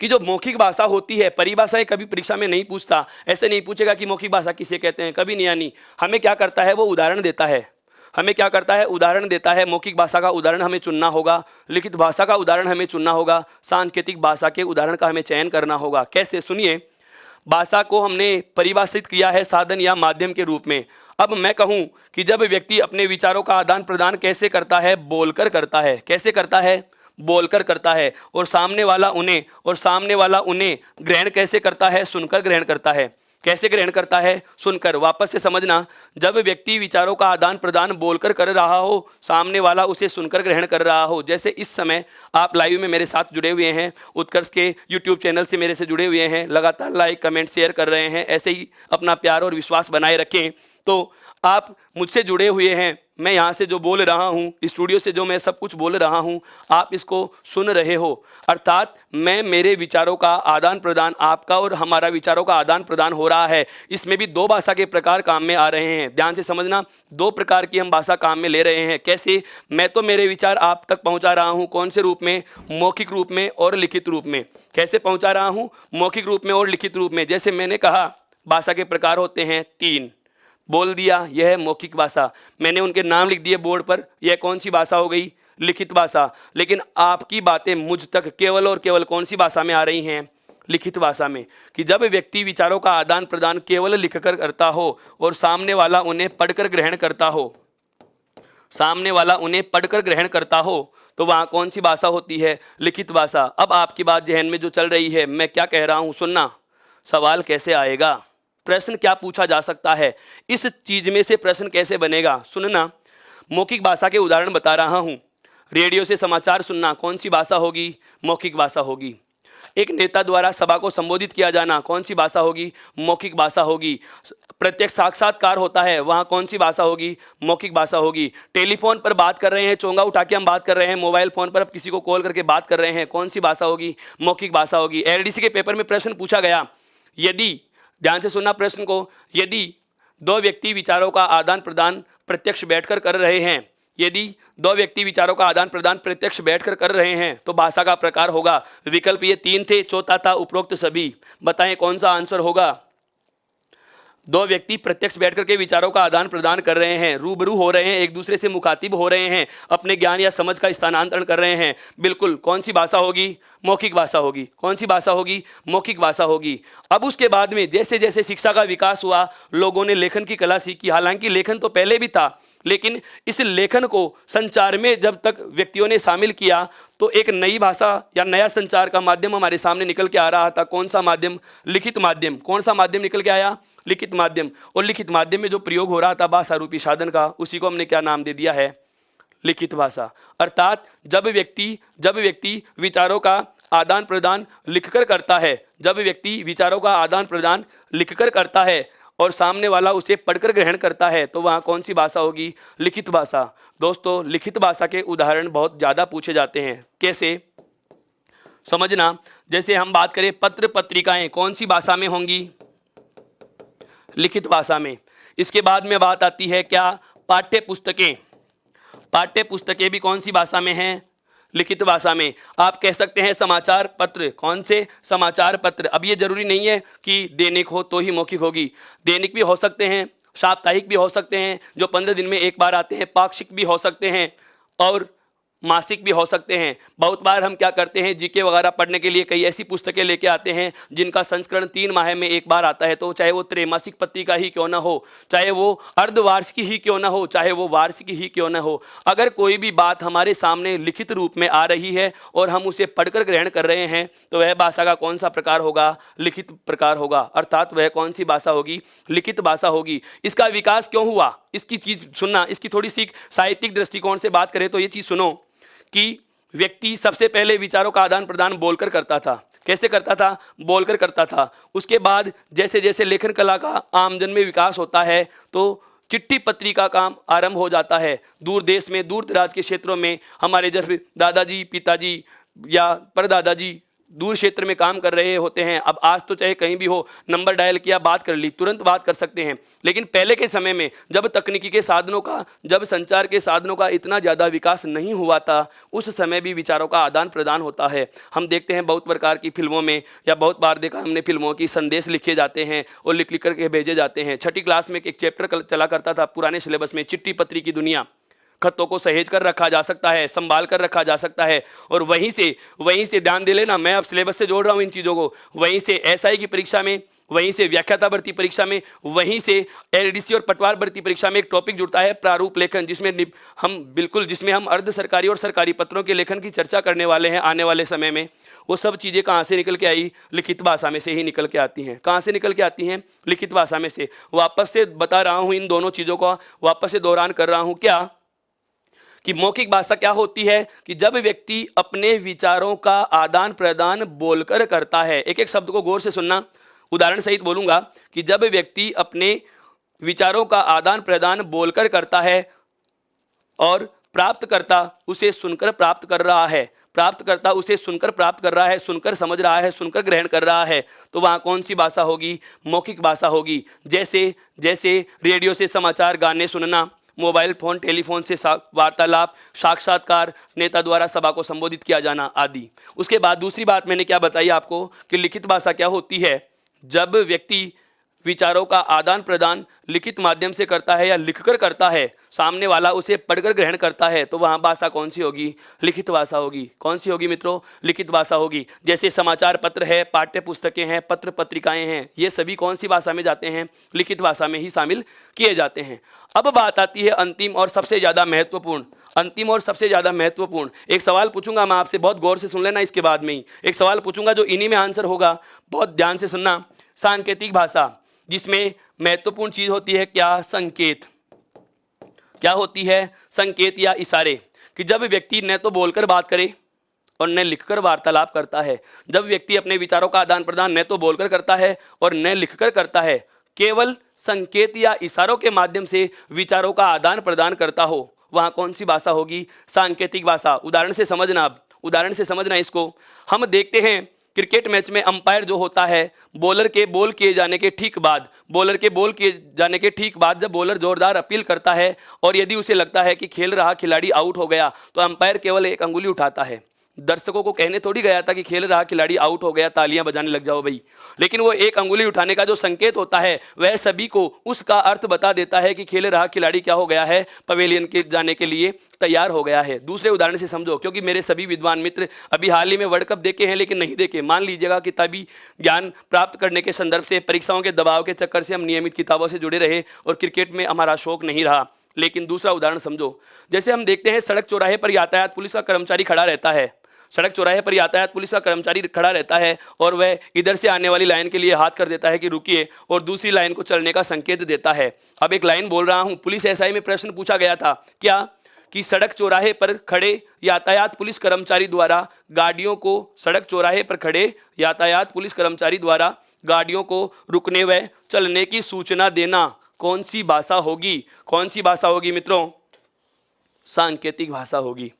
कि जो मौखिक भाषा होती है, परिभाषा कभी परीक्षा में नहीं पूछता, ऐसे नहीं पूछेगा कि मौखिक भाषा किसे कहते हैं, कभी नहीं आनी। हमें क्या करता है, वो उदाहरण देता है। हमें क्या करता है? उदाहरण देता है। मौखिक भाषा का उदाहरण हमें चुनना होगा, लिखित भाषा का उदाहरण हमें चुनना होगा, सांकेतिक भाषा के उदाहरण का हमें चयन करना होगा। कैसे? सुनिए। भाषा को हमने परिभाषित किया है साधन या माध्यम के रूप में। अब मैं कहूं कि जब व्यक्ति अपने विचारों का आदान प्रदान कैसे करता है? बोलकर करता है। कैसे करता है? बोलकर करता है। और सामने वाला उन्हें ग्रहण कैसे करता है? सुनकर ग्रहण करता है। कैसे ग्रहण करता है? सुनकर। वापस से समझना, जब व्यक्ति विचारों का आदान प्रदान बोलकर कर रहा हो, सामने वाला उसे सुनकर ग्रहण कर रहा हो। जैसे इस समय आप लाइव में मेरे साथ जुड़े हुए हैं, उत्कर्ष के यूट्यूब चैनल से मेरे से जुड़े हुए हैं, लगातार लाइक कमेंट शेयर कर रहे हैं। ऐसे ही अपना प्यार और विश्वास बनाए रखें। तो आप मुझसे जुड़े हुए हैं, मैं यहाँ से जो बोल रहा हूँ, स्टूडियो से जो मैं सब कुछ बोल रहा हूँ, आप इसको सुन रहे हो। अर्थात मेरे विचारों का आदान प्रदान, आपका और हमारा विचारों का आदान प्रदान हो रहा है। इसमें भी दो भाषा के प्रकार काम में आ रहे हैं। ध्यान से समझना, दो प्रकार की हम भाषा काम में ले रहे हैं। कैसे? मैं तो मेरे विचार आप तक पहुँचा रहा हूँ, कौन से रूप में? मौखिक रूप में और लिखित रूप में। कैसे पहुँचा रहा हूँ? मौखिक रूप में और लिखित रूप में। जैसे मैंने कहा भाषा के प्रकार होते हैं 3, बोल दिया, यह है मौखिक भाषा। मैंने उनके नाम लिख दिए बोर्ड पर, यह कौन सी भाषा हो गई? लिखित भाषा। लेकिन आपकी बातें मुझ तक केवल और केवल कौन सी भाषा में आ रही हैं? लिखित भाषा में। कि जब व्यक्ति विचारों का आदान प्रदान केवल लिखकर करता हो और सामने वाला उन्हें पढ़कर ग्रहण करता हो, तो वहां कौन सी भाषा होती है? लिखित भाषा। अब आपकी बात जहन में जो चल रही है, मैं क्या कह रहा हूं, सुनना। सवाल कैसे आएगा, प्रश्न क्या पूछा जा सकता है, इस चीज में से प्रश्न कैसे बनेगा, सुनना। मौखिक भाषा के उदाहरण बता रहा हूं। रेडियो से समाचार सुनना, कौन सी भाषा होगी? मौखिक भाषा होगी। एक नेता द्वारा सभा को संबोधित किया जाना, कौन सी भाषा होगी? मौखिक भाषा होगी। प्रत्यक्ष साक्षात्कार होता है, वहां कौन सी भाषा होगी? मौखिक भाषा होगी। टेलीफोन पर बात कर रहे हैं, चोंगा उठा के हम बात कर रहे हैं, मोबाइल फोन पर अब किसी को कॉल करके बात कर रहे हैं, कौन सी भाषा होगी? मौखिक भाषा होगी। एलडीसी के पेपर में प्रश्न पूछा गया, यदि, ध्यान से सुनना प्रश्न को, यदि दो व्यक्ति विचारों का आदान प्रदान प्रत्यक्ष बैठकर कर रहे हैं, यदि दो व्यक्ति विचारों का आदान प्रदान प्रत्यक्ष बैठकर कर रहे हैं तो भाषा का प्रकार होगा। विकल्प ये 3 थे, चौथा था उपरोक्त सभी। बताएं कौन सा आंसर होगा? दो व्यक्ति प्रत्यक्ष बैठकर के विचारों का आदान प्रदान कर रहे हैं, रूबरू हो रहे हैं, एक दूसरे से मुखातिब हो रहे हैं, अपने ज्ञान या समझ का स्थानांतरण कर रहे हैं। बिल्कुल, कौन सी भाषा होगी? मौखिक भाषा होगी। कौन सी भाषा होगी? मौखिक भाषा होगी। अब उसके बाद में जैसे जैसे शिक्षा का विकास हुआ, लोगों ने लेखन की कला सीखी। हालांकि लेखन तो पहले भी था, लेकिन इस लेखन को संचार में जब तक व्यक्तियों ने शामिल किया तो एक नई भाषा या नया संचार का माध्यम हमारे सामने निकल के आ रहा था। कौन सा माध्यम? लिखित माध्यम। कौन सा माध्यम निकल के आया? लिखित माध्यम। और लिखित माध्यम में जो प्रयोग हो रहा था भाषा रूपी साधन का, उसी को हमने क्या नाम दे दिया है? लिखित भाषा। अर्थात जब व्यक्ति विचारों का आदान प्रदान लिखकर करता है, जब व्यक्ति विचारों का आदान प्रदान लिखकर करता है और सामने वाला उसे पढ़कर ग्रहण करता है तो वहाँ कौन सी भाषा होगी? लिखित भाषा। दोस्तों लिखित भाषा के उदाहरण बहुत ज़्यादा पूछे जाते हैं। कैसे समझना, जैसे हम बात करें पत्र पत्रिकाएं कौन सी भाषा में होंगी? लिखित भाषा में। इसके बाद में बात आती है क्या? पाठ्य पुस्तकें। पाठ्य पुस्तकें भी कौन सी भाषा में हैं? लिखित भाषा में। आप कह सकते हैं समाचार पत्र, कौन से? समाचार पत्र। अब ये जरूरी नहीं है कि दैनिक हो तो ही मौखिक होगी, दैनिक भी हो सकते हैं, साप्ताहिक भी हो सकते हैं जो 15 दिन में एक बार आते हैं, पाक्षिक भी हो सकते हैं और मासिक भी हो सकते हैं। बहुत बार हम क्या करते हैं, जीके वगैरह पढ़ने के लिए कई ऐसी पुस्तकें लेके आते हैं जिनका संस्करण 3 माह में एक बार आता है, तो चाहे वो त्रैमासिक पत्रिका ही क्यों ना हो, चाहे वो अर्धवार्षिक ही क्यों ना हो, चाहे वो वार्षिक ही क्यों ना हो, अगर कोई भी बात हमारे सामने लिखित रूप में आ रही है और हम उसे पढ़कर ग्रहण कर रहे हैं तो वह भाषा का कौन सा प्रकार होगा? लिखित प्रकार होगा, अर्थात वह कौन सी भाषा होगी? लिखित भाषा होगी। इसका विकास क्यों हुआ? इसकी चीज सुनना, इसकी थोड़ी सी साहित्यिक दृष्टिकोण से बात करें तो ये चीज सुनो कि व्यक्ति सबसे पहले विचारों का आदान प्रदान बोलकर करता था। कैसे करता था? बोलकर करता था। उसके बाद जैसे जैसे लेखन कला का आमजन में विकास होता है तो चिट्ठी पत्री का काम आरंभ हो जाता है। दूर देश में, दूर दराज के क्षेत्रों में हमारे जैसे दादाजी, पिताजी या परदादाजी दूर क्षेत्र में काम कर रहे होते हैं। अब आज तो चाहे कहीं भी हो, नंबर डायल किया, बात कर ली, तुरंत बात कर सकते हैं। लेकिन पहले के समय में जब तकनीकी के साधनों का, जब संचार के साधनों का इतना ज़्यादा विकास नहीं हुआ था, उस समय भी विचारों का आदान प्रदान होता है। हम देखते हैं बहुत प्रकार की फिल्मों में, या बहुत बार देखा हमने फिल्मों की, संदेश लिखे जाते हैं और लिख लिख करके भेजे जाते हैं। 6ठी क्लास में एक चैप्टर चला करता था पुराने सिलेबस में, चिट्ठी पत्री की दुनिया। खतों को सहेज कर रखा जा सकता है, संभाल कर रखा जा सकता है, और वहीं से ध्यान दे लेना, मैं अब सिलेबस से जोड़ रहा हूं इन चीजों को। वहीं से एसआई की परीक्षा में, वहीं से व्याख्याता भर्ती परीक्षा में, वहीं से एलडीसी और पटवार भर्ती परीक्षा में एक टॉपिक जुड़ता है प्रारूप लेखन, जिसमें हम अर्ध सरकारी और सरकारी पत्रों के लेखन की चर्चा करने वाले हैं आने वाले समय में। वो सब चीजें कहाँ से निकल के आई? लिखित भाषा में से ही निकल के आती हैं। कहाँ से निकल के आती हैं? लिखित भाषा में से। वापस से बता रहा हूं, इन दोनों चीजों को वापस से दोहरान कर रहा हूं क्या कि मौखिक भाषा क्या होती है कि जब व्यक्ति अपने विचारों का आदान प्रदान बोलकर करता है। एक एक शब्द को गौर से सुनना, उदाहरण सहित बोलूंगा कि जब व्यक्ति अपने विचारों का आदान प्रदान बोलकर करता है और प्राप्तकर्ता उसे सुनकर प्राप्त कर रहा है, प्राप्तकर्ता उसे सुनकर प्राप्त कर रहा है, सुनकर समझ रहा है, सुनकर ग्रहण कर रहा है, तो वहाँ कौन सी भाषा होगी? मौखिक भाषा होगी। जैसे रेडियो से समाचार, गाने सुनना, मोबाइल फोन, टेलीफोन से वार्तालाप, साक्षात्कार, नेता द्वारा सभा को संबोधित किया जाना आदि। उसके बाद दूसरी बात मैंने क्या बताई आपको कि लिखित भाषा क्या होती है? जब व्यक्ति विचारों का आदान प्रदान लिखित माध्यम से करता है या लिखकर करता है, सामने वाला उसे पढ़कर ग्रहण करता है, तो वहाँ भाषा कौन सी होगी? लिखित भाषा होगी। कौन सी होगी मित्रों? लिखित भाषा होगी। जैसे समाचार पत्र है, पाठ्य पुस्तकें हैं, पत्र पत्रिकाएं हैं, ये सभी कौन सी भाषा में जाते हैं? लिखित भाषा में ही शामिल किए जाते हैं। अब बात आती है अंतिम और सबसे ज़्यादा महत्वपूर्ण, एक सवाल पूछूंगा मैं आपसे, बहुत गौर से सुन लेना। इसके बाद में ही एक सवाल पूछूंगा जो इन्हीं में आंसर होगा, बहुत ध्यान से सुनना। सांकेतिक भाषा, जिसमें महत्वपूर्ण चीज होती है क्या? संकेत। क्या होती है? संकेत या इशारे। कि जब व्यक्ति न तो बोलकर बात करे और न लिखकर वार्तालाप करता है, जब व्यक्ति अपने विचारों का आदान प्रदान न तो बोलकर करता है और न लिखकर करता है, केवल संकेत या इशारों के माध्यम से विचारों का आदान प्रदान करता हो, वहां कौन सी भाषा होगी? सांकेतिक भाषा। उदाहरण से समझना इसको। हम देखते हैं क्रिकेट मैच में अंपायर जो होता है, बॉलर के बॉल किए जाने के ठीक बाद जब बॉलर जोरदार अपील करता है और यदि उसे लगता है कि खेल रहा खिलाड़ी आउट हो गया, तो अंपायर केवल एक अंगुली उठाता है। दर्शकों को कहने थोड़ी गया था कि खेल रहा खिलाड़ी आउट हो गया, तालियां बजाने लग जाओ भाई। लेकिन वो एक अंगुली उठाने का जो संकेत होता है, वह सभी को उसका अर्थ बता देता है कि खेल रहा खिलाड़ी क्या हो गया है? पवेलियन के जाने के लिए तैयार हो गया है। दूसरे उदाहरण से समझो, क्योंकि मेरे सभी विद्वान मित्र अभी हाल ही में वर्ल्ड कप देखे हैं लेकिन नहीं देखे। मान लीजिएगा कि तभी ज्ञान प्राप्त करने के संदर्भ से, परीक्षाओं के दबाव के चक्कर से हम नियमित किताबों से जुड़े रहे और क्रिकेट में हमारा शौक नहीं रहा। लेकिन दूसरा उदाहरण समझो, जैसे हम देखते हैं सड़क चौराहे पर यातायात पुलिस का कर्मचारी खड़ा रहता है, और वह इधर से आने वाली लाइन के लिए हाथ कर देता है कि रुकिए, और दूसरी लाइन को चलने का संकेत देता है। अब एक लाइन बोल रहा हूं, पुलिस एसआई में प्रश्न पूछा गया था क्या कि सड़क चौराहे पर खड़े यातायात पुलिस कर्मचारी द्वारा गाड़ियों को सड़क चौराहे पर खड़े यातायात पुलिस कर्मचारी द्वारा गाड़ियों को रुकने व चलने की सूचना देना कौन सी भाषा होगी? कौन सी भाषा होगी मित्रों? सांकेतिक भाषा होगी।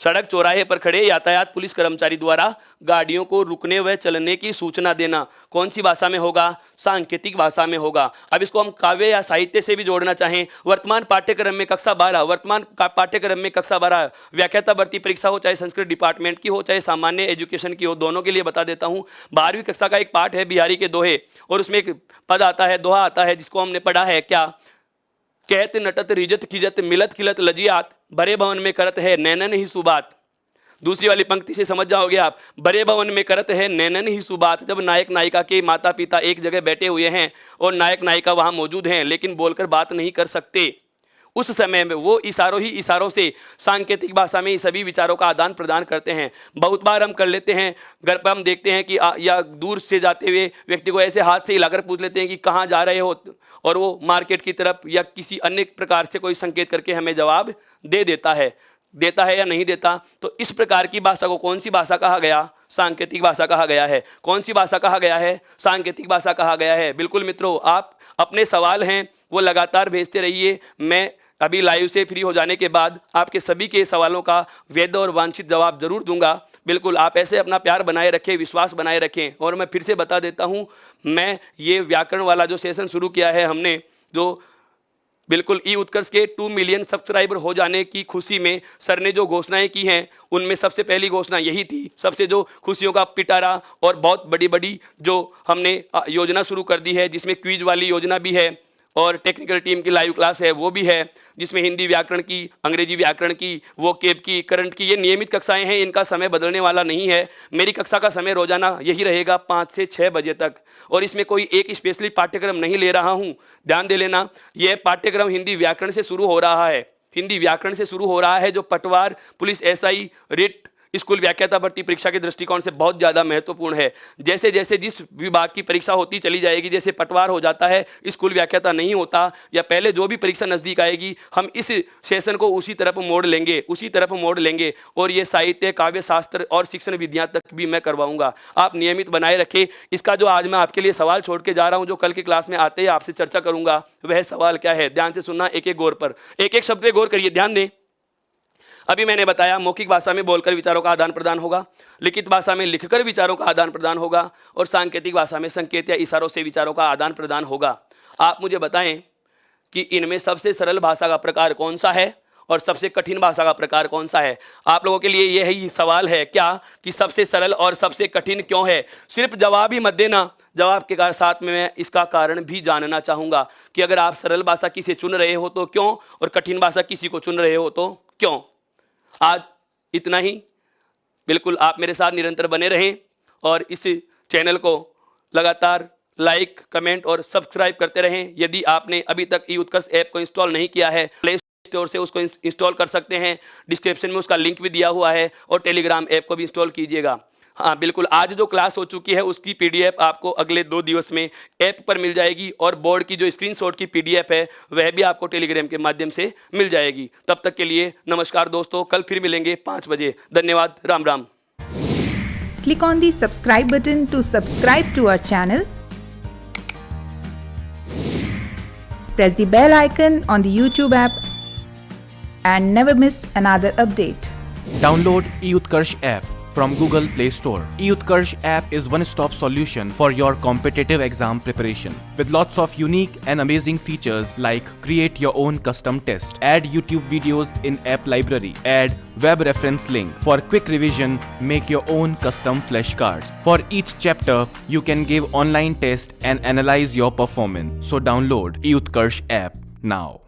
सड़क चौराहे पर खड़े यातायात पुलिस कर्मचारी द्वारा गाड़ियों को रुकने व चलने की सूचना देना कौन सी भाषा में होगा? सांकेतिक भाषा में होगा। अब इसको हम काव्य या साहित्य से भी जोड़ना चाहें, वर्तमान पाठ्यक्रम में कक्षा 12 व्याख्याता भर्ती परीक्षा हो, चाहे संस्कृत डिपार्टमेंट की हो, चाहे सामान्य एजुकेशन की हो, दोनों के लिए बता देता हूं। 12वीं कक्षा का एक पाठ है बिहारी के दोहे, और उसमें एक पद आता है, दोहा आता है, जिसको हमने पढ़ा है क्या? कहत नटत रिजत खिजत मिलत खिलत लजियात, बड़े भवन में करत है नैनन ही सुबात। दूसरी वाली पंक्ति से समझ जाओगे आप, बड़े भवन में करत है नैनन ही सुबात। जब नायक नायिका के माता पिता एक जगह बैठे हुए हैं और नायक नायिका वहां मौजूद हैं लेकिन बोलकर बात नहीं कर सकते, उस समय में वो इशारों से सांकेतिक भाषा में सभी विचारों का आदान प्रदान करते हैं। बहुत बार हम कर लेते हैं, घर पर हम देखते हैं कि या दूर से जाते हुए व्यक्ति को ऐसे हाथ से हिलाकर पूछ लेते हैं कि कहाँ जा रहे हो, और वो मार्केट की तरफ या किसी अन्य प्रकार से कोई संकेत करके हमें जवाब दे देता है या नहीं देता। तो इस प्रकार की भाषा को कौन सी भाषा कहा गया? सांकेतिक भाषा कहा गया है। कौन सी भाषा कहा गया है? सांकेतिक भाषा कहा गया है। बिल्कुल मित्रों, आप अपने सवाल हैं वो लगातार भेजते रहिए। मैं अभी लाइव से फ्री हो जाने के बाद आपके सभी के सवालों का वैध और वांछित जवाब जरूर दूंगा। बिल्कुल आप ऐसे अपना प्यार बनाए रखें, विश्वास बनाए रखें। और मैं फिर से बता देता हूं, मैं ये व्याकरण वाला जो सेशन शुरू किया है हमने, जो बिल्कुल ई उत्कर्ष के 2 मिलियन सब्सक्राइबर हो जाने की खुशी में सर ने जो घोषणाएं की हैं, उनमें सबसे पहली घोषणा यही थी। सबसे जो खुशियों का पिटारा और बहुत बड़ी बड़ी जो हमने योजना शुरू कर दी है, जिसमें क्विज वाली योजना भी है और टेक्निकल टीम की लाइव क्लास है वो भी है, जिसमें हिंदी व्याकरण की, अंग्रेजी व्याकरण की, वोकेब की, करंट की, ये नियमित कक्षाएं हैं, इनका समय बदलने वाला नहीं है। मेरी कक्षा का समय रोजाना यही रहेगा 5 से 6 बजे तक, और इसमें कोई एक स्पेशली पाठ्यक्रम नहीं ले रहा हूं, ध्यान दे लेना। यह पाठ्यक्रम हिंदी व्याकरण से शुरू हो रहा है, हिंदी व्याकरण से शुरू हो रहा है, जो पटवार, पुलिस एसआई, रिट, स्कूल व्याख्याता भर्ती परीक्षा के दृष्टिकोण से बहुत ज़्यादा महत्वपूर्ण है। जैसे जैसे जिस विभाग की परीक्षा होती चली जाएगी, जैसे पटवार हो जाता है, स्कूल व्याख्याता नहीं होता, या पहले जो भी परीक्षा नज़दीक आएगी, हम इस सेशन को उसी तरफ मोड़ लेंगे, और ये साहित्य, काव्य शास्त्र और शिक्षण विधियाँ तक भी मैं करवाऊंगा। आप नियमित बनाए रखें। इसका जो आज मैं आपके लिए सवाल छोड़ के जा रहा हूँ, जो कल की क्लास में आते ही आपसे चर्चा करूंगा, वह सवाल क्या है? ध्यान से सुनना, एक एक गौर पर, एक एक शब्द पे गौर करिए, ध्यान दें। अभी मैंने बताया मौखिक भाषा में बोलकर विचारों का आदान प्रदान होगा, लिखित भाषा में लिखकर विचारों का आदान प्रदान होगा, और सांकेतिक भाषा में संकेत या इशारों से विचारों का आदान प्रदान होगा। आप मुझे बताएं कि इनमें सबसे सरल भाषा का प्रकार कौन सा है और सबसे कठिन भाषा का प्रकार कौन सा है? आप लोगों के लिए यही सवाल है क्या कि सबसे सरल और सबसे कठिन क्यों है? सिर्फ जवाब ही मत देना, जवाब के साथ में मैं इसका कारण भी जानना चाहूँगा कि अगर आप सरल भाषा किसे चुन रहे हो तो क्यों, और कठिन भाषा किसी को चुन रहे हो तो क्यों। आज इतना ही। बिल्कुल आप मेरे साथ निरंतर बने रहें और इस चैनल को लगातार लाइक, कमेंट और सब्सक्राइब करते रहें। यदि आपने अभी तक ई उत्कर्ष ऐप को इंस्टॉल नहीं किया है, प्ले स्टोर से उसको इंस्टॉल कर सकते हैं, डिस्क्रिप्शन में उसका लिंक भी दिया हुआ है, और टेलीग्राम ऐप को भी इंस्टॉल कीजिएगा। हाँ बिल्कुल, आज जो क्लास हो चुकी है उसकी पीडीएफ आपको अगले 2 दिवस में ऐप पर मिल जाएगी, और बोर्ड की जो स्क्रीनशॉट की पीडीएफ है वह भी आपको टेलीग्राम के माध्यम से मिल जाएगी। तब तक के लिए नमस्कार दोस्तों, कल फिर मिलेंगे 5 बजे। धन्यवाद, Ram Ram. Click on the subscribe button to subscribe to our channel. Press the bell icon on the YouTube app and never miss another update. Download eUtkarsh app from Google Play Store. eUtkarsh app is one-stop solution for your competitive exam preparation. With lots of unique and amazing features like create your own custom test, add YouTube videos in app library, add web reference link. For quick revision, make your own custom flashcards. For each chapter, you can give online test and analyze your performance. So download eUtkarsh app now.